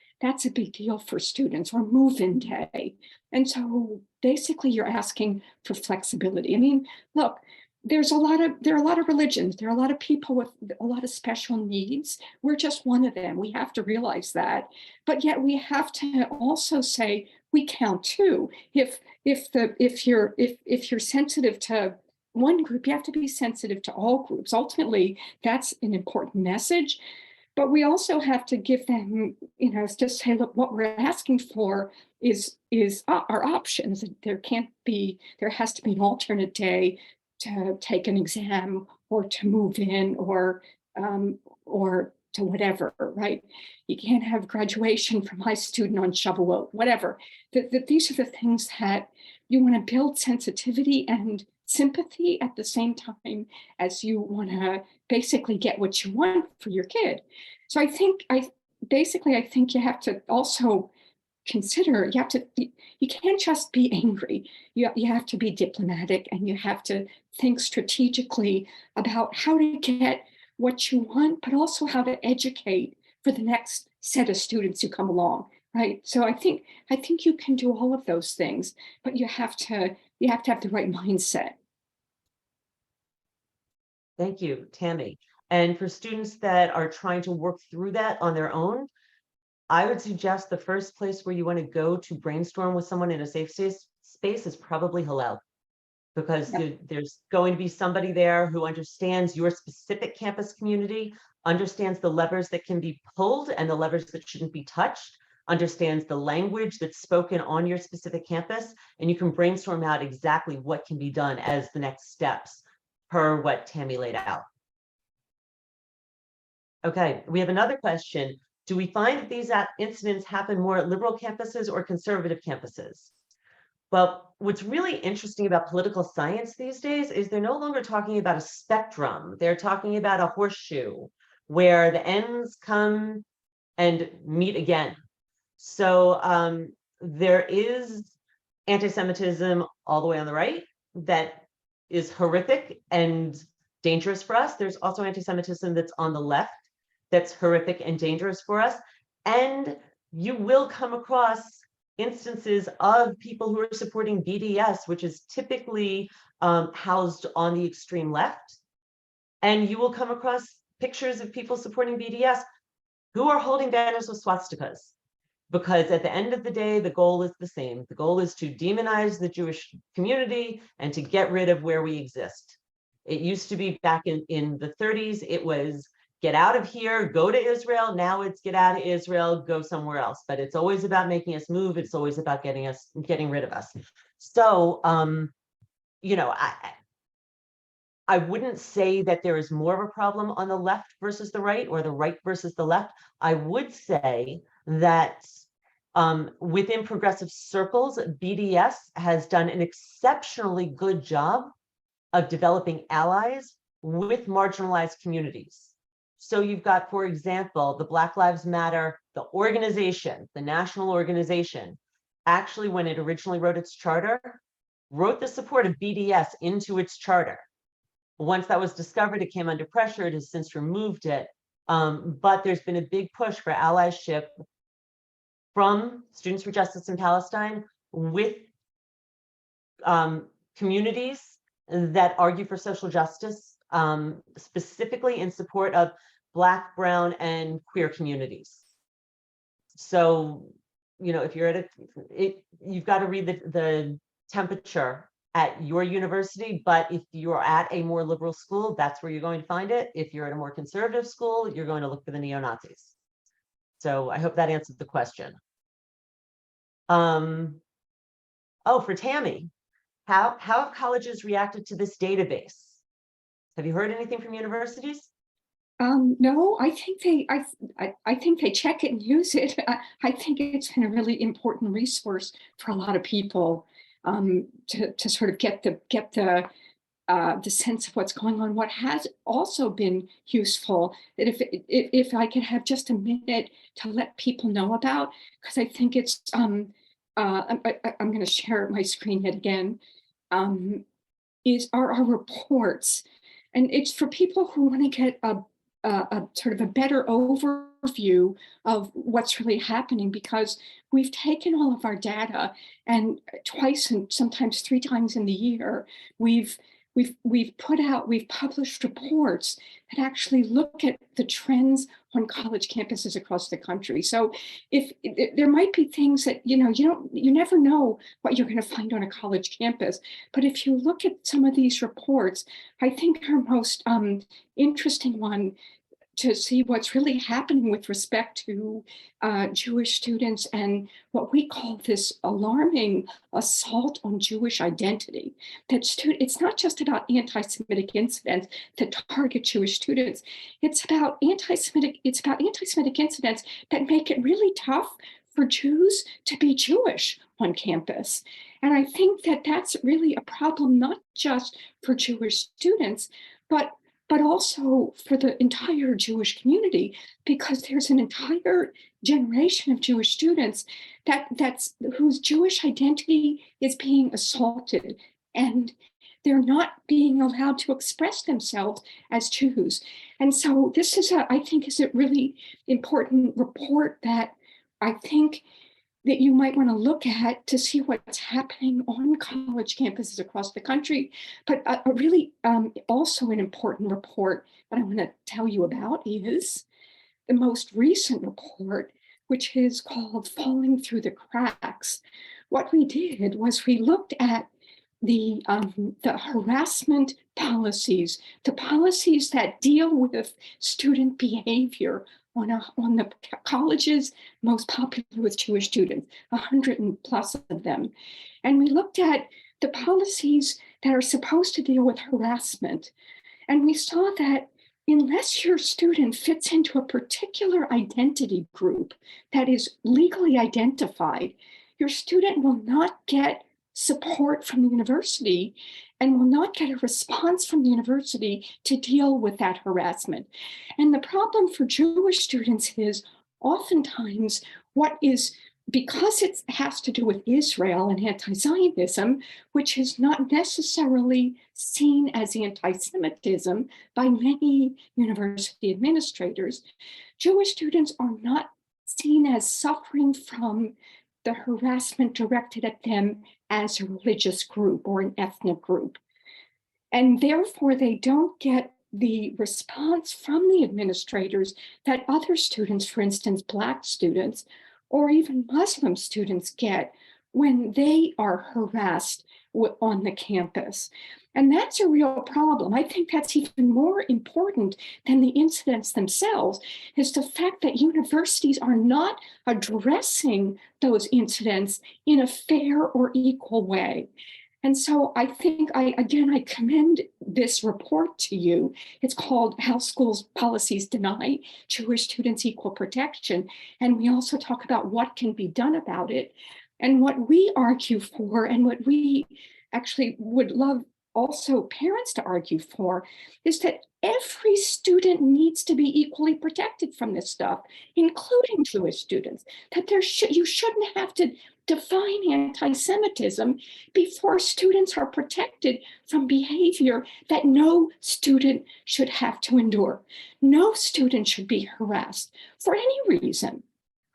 S3: a big deal for students, or move-in day. And so basically you're asking for flexibility. I mean, look, there are a lot of religions, there are a lot of people with a lot of special needs. We're just one of them. We have to realize that. But yet we have to also say we count too. If you're sensitive to one group, you have to be sensitive to all groups. Ultimately, that's an important message. But we also have to give them, just say, look, what we're asking for is our options. There has to be an alternate day to take an exam, or to move in, or to whatever, right? You can't have graduation for my student on Shavuot, whatever. These are the things that you want to build sensitivity and sympathy at the same time as you want to basically get what you want for your kid. So I think you have to also consider, you can't just be angry. You have to be diplomatic, and you have to think strategically about how to get what you want, but also how to educate for the next set of students who come along, right? So I think you can do all of those things, but you have to have the right mindset.
S2: Thank you, Tammy. And for students that are trying to work through that on their own, I would suggest the first place where you want to go to brainstorm with someone in a safe space is probably Hillel. Because there's going to be somebody there who understands your specific campus community, understands the levers that can be pulled and the levers that shouldn't be touched, understands the language that's spoken on your specific campus, and you can brainstorm out exactly what can be done as the next steps per what Tammy laid out. Okay, we have another question. Do we find that these incidents happen more at liberal campuses or conservative campuses? Well, what's really interesting about political science these days is they're no longer talking about a spectrum. They're talking about a horseshoe where the ends come and meet again. So there is anti-Semitism all the way on the right that is horrific and dangerous for us. There's also anti-Semitism that's on the left that's horrific and dangerous for us. And you will come across instances of people who are supporting BDS, which is typically housed on the extreme left. And you will come across pictures of people supporting BDS who are holding banners with swastikas. Because at the end of the day, the goal is the same. The goal is to demonize the Jewish community and to get rid of where we exist. It used to be back in the 30s, it was get out of here, go to Israel. Now it's get out of Israel, go somewhere else. But it's always about making us move. It's always about getting rid of us. So, you know, I wouldn't say that there is more of a problem on the left versus the right or the right versus the left. I would say that within progressive circles, BDS has done an exceptionally good job of developing allies with marginalized communities. So you've got, for example, the Black Lives Matter, the organization, the national organization, actually, when it originally wrote its charter, wrote the support of BDS into its charter. Once that was discovered, it came under pressure. It has since removed it. But there's been a big push for allyship from Students for Justice in Palestine with communities that argue for social justice, specifically in support of Black, brown, and queer communities. So, you know, if you're at you've got to read the temperature at your university, but if you're at a more liberal school, that's where you're going to find it. If you're at a more conservative school, you're going to look for the neo-Nazis. So I hope that answered the question. Oh, for Tammy, how have colleges reacted to this database? Have you heard anything from universities?
S3: No, I think they check it and use it. I think it's been a really important resource for a lot of people to sort of get the sense of what's going on. What has also been useful, that if I could have just a minute to let people know about, because I think it's I'm going to share my screen yet again. Are our reports, and it's for people who want to get a sort of a better overview of what's really happening, because we've taken all of our data and twice and sometimes 3 times in the year, we've published reports that actually look at the trends on college campuses across the country. So if there might be things that, you never know what you're going to find on a college campus. But if you look at some of these reports, I think our most interesting one to see what's really happening with respect to Jewish students and what we call this alarming assault on Jewish identity. It's not just about anti-Semitic incidents that target Jewish students. It's about anti-Semitic incidents that make it really tough for Jews to be Jewish on campus. And I think that that's really a problem, not just for Jewish students, but also for the entire Jewish community, because there's an entire generation of Jewish students whose Jewish identity is being assaulted, and they're not being allowed to express themselves as Jews. And so this is I think is a really important report that I think that you might want to look at to see what's happening on college campuses across the country. But a really also an important report that I want to tell you about is the most recent report, which is called Falling Through the Cracks. What we did was we looked at the harassment policies, the policies that deal with student behavior on the colleges most popular with Jewish students, 100+ of them. And we looked at the policies that are supposed to deal with harassment. And we saw that unless your student fits into a particular identity group that is legally identified, your student will not get support from the university and will not get a response from the university to deal with that harassment. And the problem for Jewish students is oftentimes because it has to do with Israel and anti-Zionism, which is not necessarily seen as anti-Semitism by many university administrators, Jewish students are not seen as suffering from the harassment directed at them as a religious group or an ethnic group. And therefore, they don't get the response from the administrators that other students, for instance, Black students, or even Muslim students get when they are harassed on the campus. And that's a real problem. I think that's even more important than the incidents themselves, is the fact that universities are not addressing those incidents in a fair or equal way. And so I think, I commend this report to you. It's called How Schools Policies Deny Jewish Students Equal Protection. And we also talk about what can be done about it. And what we argue for, and what we actually would love also parents to argue for, is that every student needs to be equally protected from this stuff, including Jewish students, that you shouldn't have to define anti-Semitism before students are protected from behavior that no student should have to endure. No student should be harassed for any reason,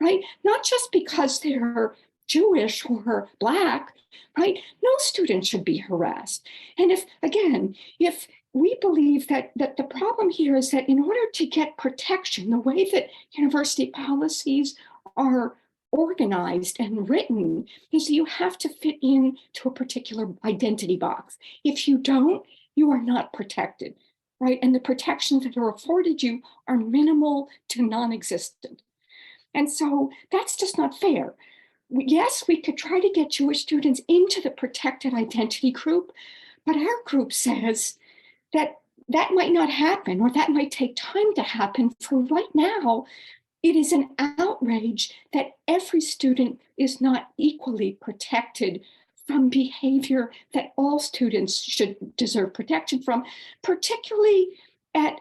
S3: right? Not just because they're Jewish or Black, right? No student should be harassed. And if we believe that the problem here is that in order to get protection, the way that university policies are organized and written is that you have to fit into a particular identity box. If you don't, you are not protected, right? And the protections that are afforded you are minimal to non-existent. And so that's just not fair. Yes, we could try to get Jewish students into the protected identity group, but our group says that that might not happen, or that might take time to happen. For right now, it is an outrage that every student is not equally protected from behavior that all students should deserve protection from, particularly at,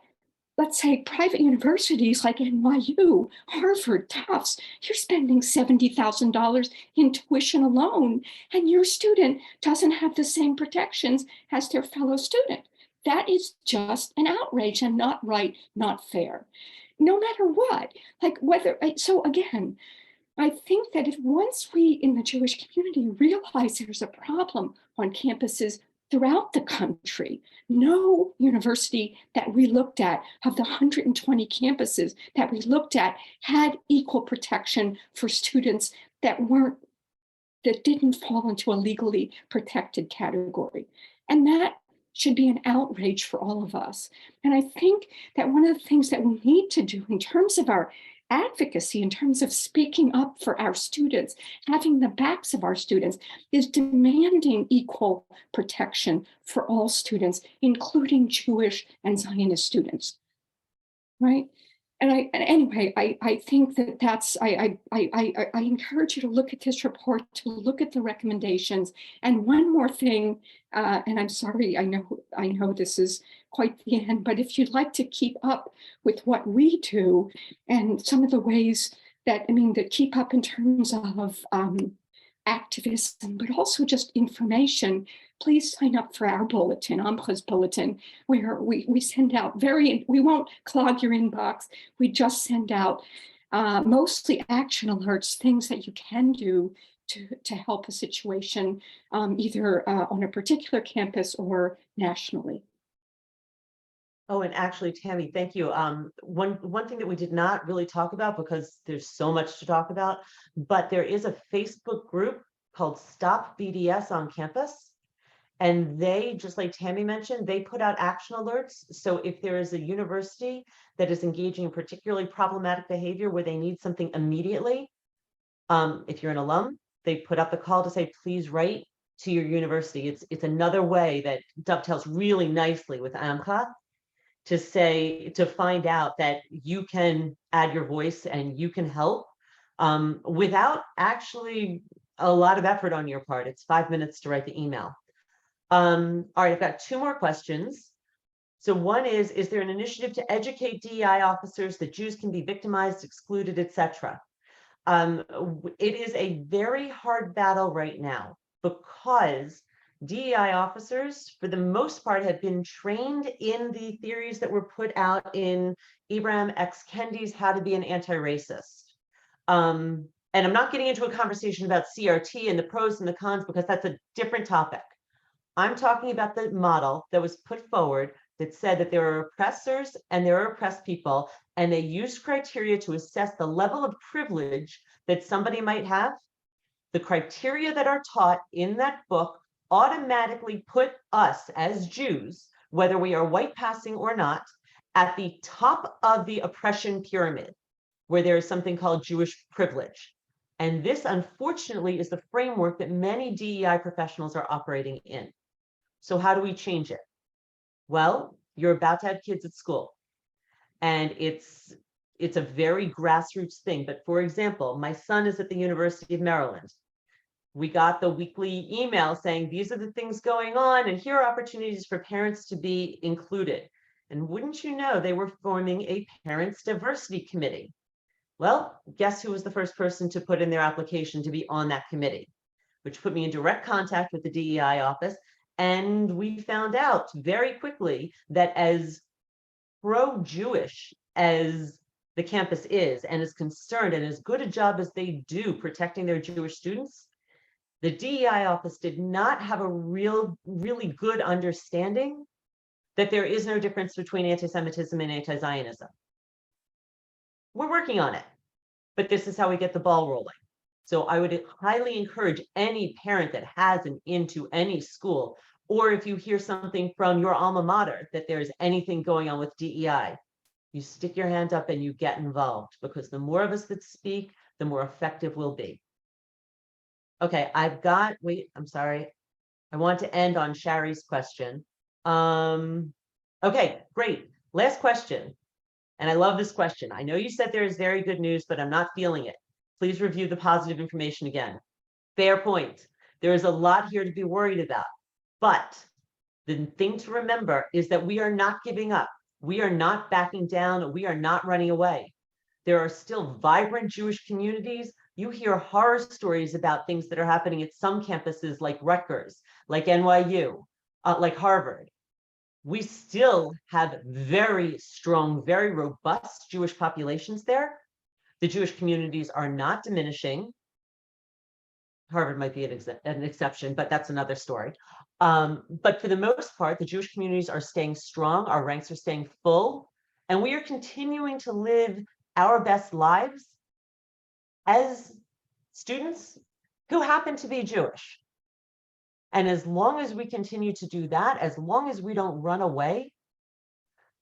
S3: let's say, private universities like NYU, Harvard, Tufts. You're spending $70,000 in tuition alone, and your student doesn't have the same protections as their fellow student. That is just an outrage and not right, not fair. No matter what, so again, I think that if once we in the Jewish community realize there's a problem on campuses throughout the country, no university that we looked at of the 120 campuses that we looked at had equal protection for students that didn't fall into a legally protected category. And that should be an outrage for all of us. And I think that one of the things that we need to do in terms of our advocacy, in terms of speaking up for our students, having the backs of our students, is demanding equal protection for all students, including Jewish and Zionist students, right? And I think that's, I encourage you to look at this report, to look at the recommendations. And one more thing, and I'm sorry, I know this is quite the end, but if you'd like to keep up with what we do and some of the ways that keep up in terms of activism, but also just information, please sign up for our bulletin, Amcha's bulletin, where we send out we won't clog your inbox. We just send out mostly action alerts, things that you can do to help a situation, either on a particular campus or nationally.
S2: Oh, and actually, Tammy, thank you. One thing that we did not really talk about because there's so much to talk about, but there is a Facebook group called Stop BDS on campus. And they, just like Tammy mentioned, they put out action alerts. So if there is a university that is engaging in particularly problematic behavior where they need something immediately, if you're an alum, they put up the call to say, please write to your university. It's another way that dovetails really nicely with AMCA to say, to find out that you can add your voice and you can help without actually a lot of effort on your part. It's 5 minutes to write the email. All right, I've got 2 more questions. So one is there an initiative to educate DEI officers that Jews can be victimized, excluded, etc.? It is a very hard battle right now because DEI officers, for the most part, have been trained in the theories that were put out in Ibram X. Kendi's How to Be an Anti-Racist. And I'm not getting into a conversation about CRT and the pros and the cons because that's a different topic. I'm talking about the model that was put forward that said that there are oppressors and there are oppressed people, and they used criteria to assess the level of privilege that somebody might have. The criteria that are taught in that book automatically put us as Jews, whether we are white passing or not, at the top of the oppression pyramid, where there is something called Jewish privilege. And this, unfortunately, is the framework that many DEI professionals are operating in. So how do we change it? Well, you're about to have kids at school, and it's a very grassroots thing. But for example, my son is at the University of Maryland. We got the weekly email saying, these are the things going on, and here are opportunities for parents to be included. And wouldn't you know, they were forming a parents' diversity committee. Well, guess who was the first person to put in their application to be on that committee, which put me in direct contact with the DEI office. And we found out very quickly that as pro-Jewish as the campus is and is concerned, and as good a job as they do protecting their Jewish students, the DEI office did not have a really good understanding that there is no difference between anti-Semitism and anti-Zionism. We're working on it, but this is how we get the ball rolling. So I would highly encourage any parent that has an into any school, or if you hear something from your alma mater that there's anything going on with DEI, you stick your hand up and you get involved, because the more of us that speak, the more effective we'll be. Okay, wait, I'm sorry. I want to end on Shari's question. Okay, great. Last question. And I love this question. I know you said there is very good news, but I'm not feeling it. Please review the positive information again. Fair point. There is a lot here to be worried about. But the thing to remember is that we are not giving up. We are not backing down. We are not running away. There are still vibrant Jewish communities. You hear horror stories about things that are happening at some campuses like Rutgers, like NYU, like Harvard. We still have very strong, very robust Jewish populations there. The Jewish communities are not diminishing. Harvard might be an exception, but that's another story. But for the most part, the Jewish communities are staying strong. Our ranks are staying full. And we are continuing to live our best lives as students who happen to be Jewish. And as long as we continue to do that, as long as we don't run away,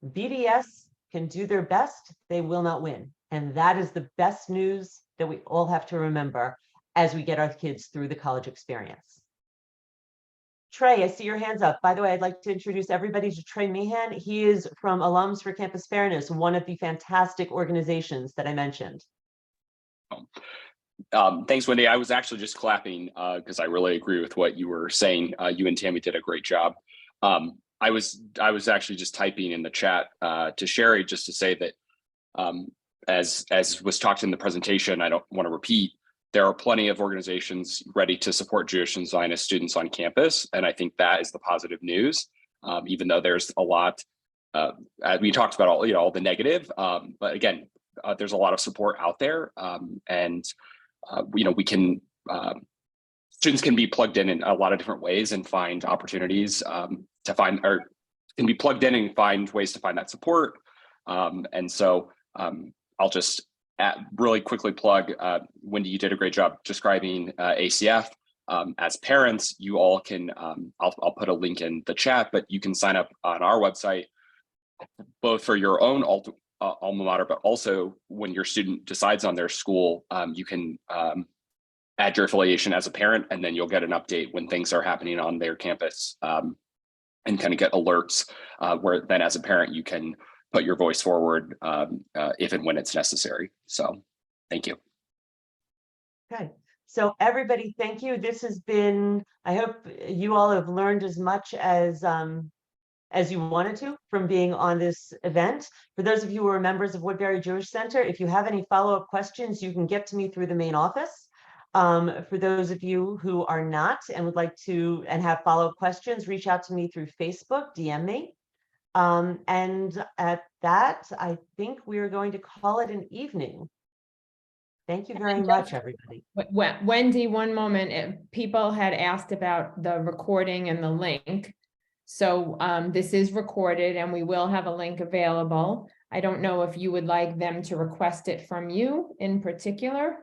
S2: BDS can do their best, they will not win. And that is the best news that we all have to remember as we get our kids through the college experience. Trey, I see your hands up. By the way, I'd like to introduce everybody to Trey Meehan. He is from Alums for Campus Fairness, one of the fantastic organizations that I mentioned.
S5: Thanks, Wendy. I was actually just clapping because I really agree with what you were saying. You and Tammy did a great job. I was actually just typing in the chat to Sherry just to say that as was talked in the presentation, I don't want to repeat, there are plenty of organizations ready to support Jewish and Zionist students on campus. And I think that is the positive news, even though there's a lot, we talked about all the negative, but again, there's a lot of support out there, and we can students can be plugged in a lot of different ways and find opportunities to find, or can be plugged in and find ways to find that support. And so I'll just really quickly plug, Wendy, you did a great job describing ACF. As parents, you all can, I'll put a link in the chat, but you can sign up on our website, both for your own alma mater, but also when your student decides on their school, you can add your affiliation as a parent, and then you'll get an update when things are happening on their campus, and kind of get alerts where then as a parent, you can put your voice forward if and when it's necessary. So thank you.
S2: Okay, so everybody, thank you. This has been, I hope you all have learned as much as you wanted to from being on this event. For those of you who are members of Woodbury Jewish Center, if you have any follow-up questions, you can get to me through the main office. For those of you who are not and would like to and have follow-up questions, reach out to me through Facebook, DM me. And at that, I think we're going to call it an evening. Thank you very much, everybody.
S1: Wendy, one moment. People had asked about the recording and the link. So this is recorded and we will have a link available. I don't know if you would like them to request it from you in particular.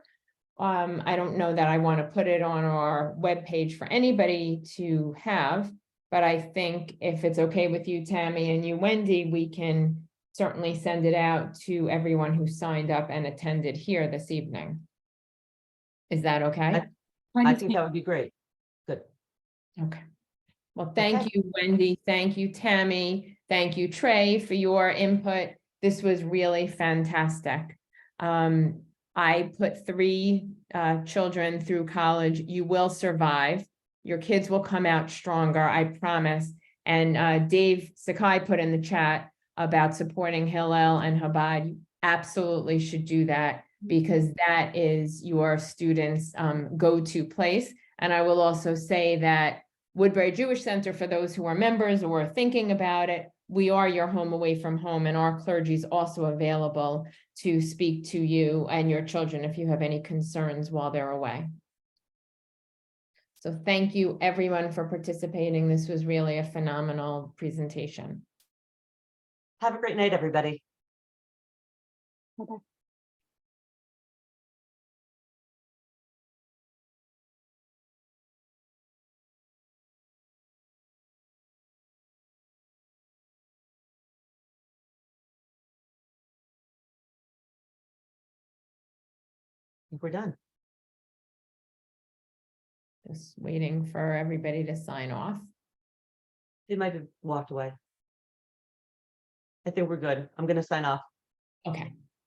S1: I don't know that I want to put it on our webpage for anybody to have, but I think if it's okay with you, Tammy, and you, Wendy, we can certainly send it out to everyone who signed up and attended here this evening. Is that okay?
S2: I think that would be great. Good.
S1: Okay. Well, thank you, Wendy. Thank you, Tammy. Thank you, Trey, for your input. This was really fantastic. I put 3 children through college. You will survive. Your kids will come out stronger, I promise. And Dave Sakai put in the chat about supporting Hillel and Chabad. You absolutely should do that because that is your students' go-to place. And I will also say that Woodbury Jewish Center, for those who are members or are thinking about it, we are your home away from home, and our clergy is also available to speak to you and your children if you have any concerns while they're away. So thank you everyone for participating. This was really a phenomenal presentation.
S2: Have a great night, everybody.
S3: Bye-bye.
S2: I think we're done.
S1: Just waiting for everybody to sign off.
S2: They might have walked away. I think we're good. I'm going to sign off.
S1: Okay.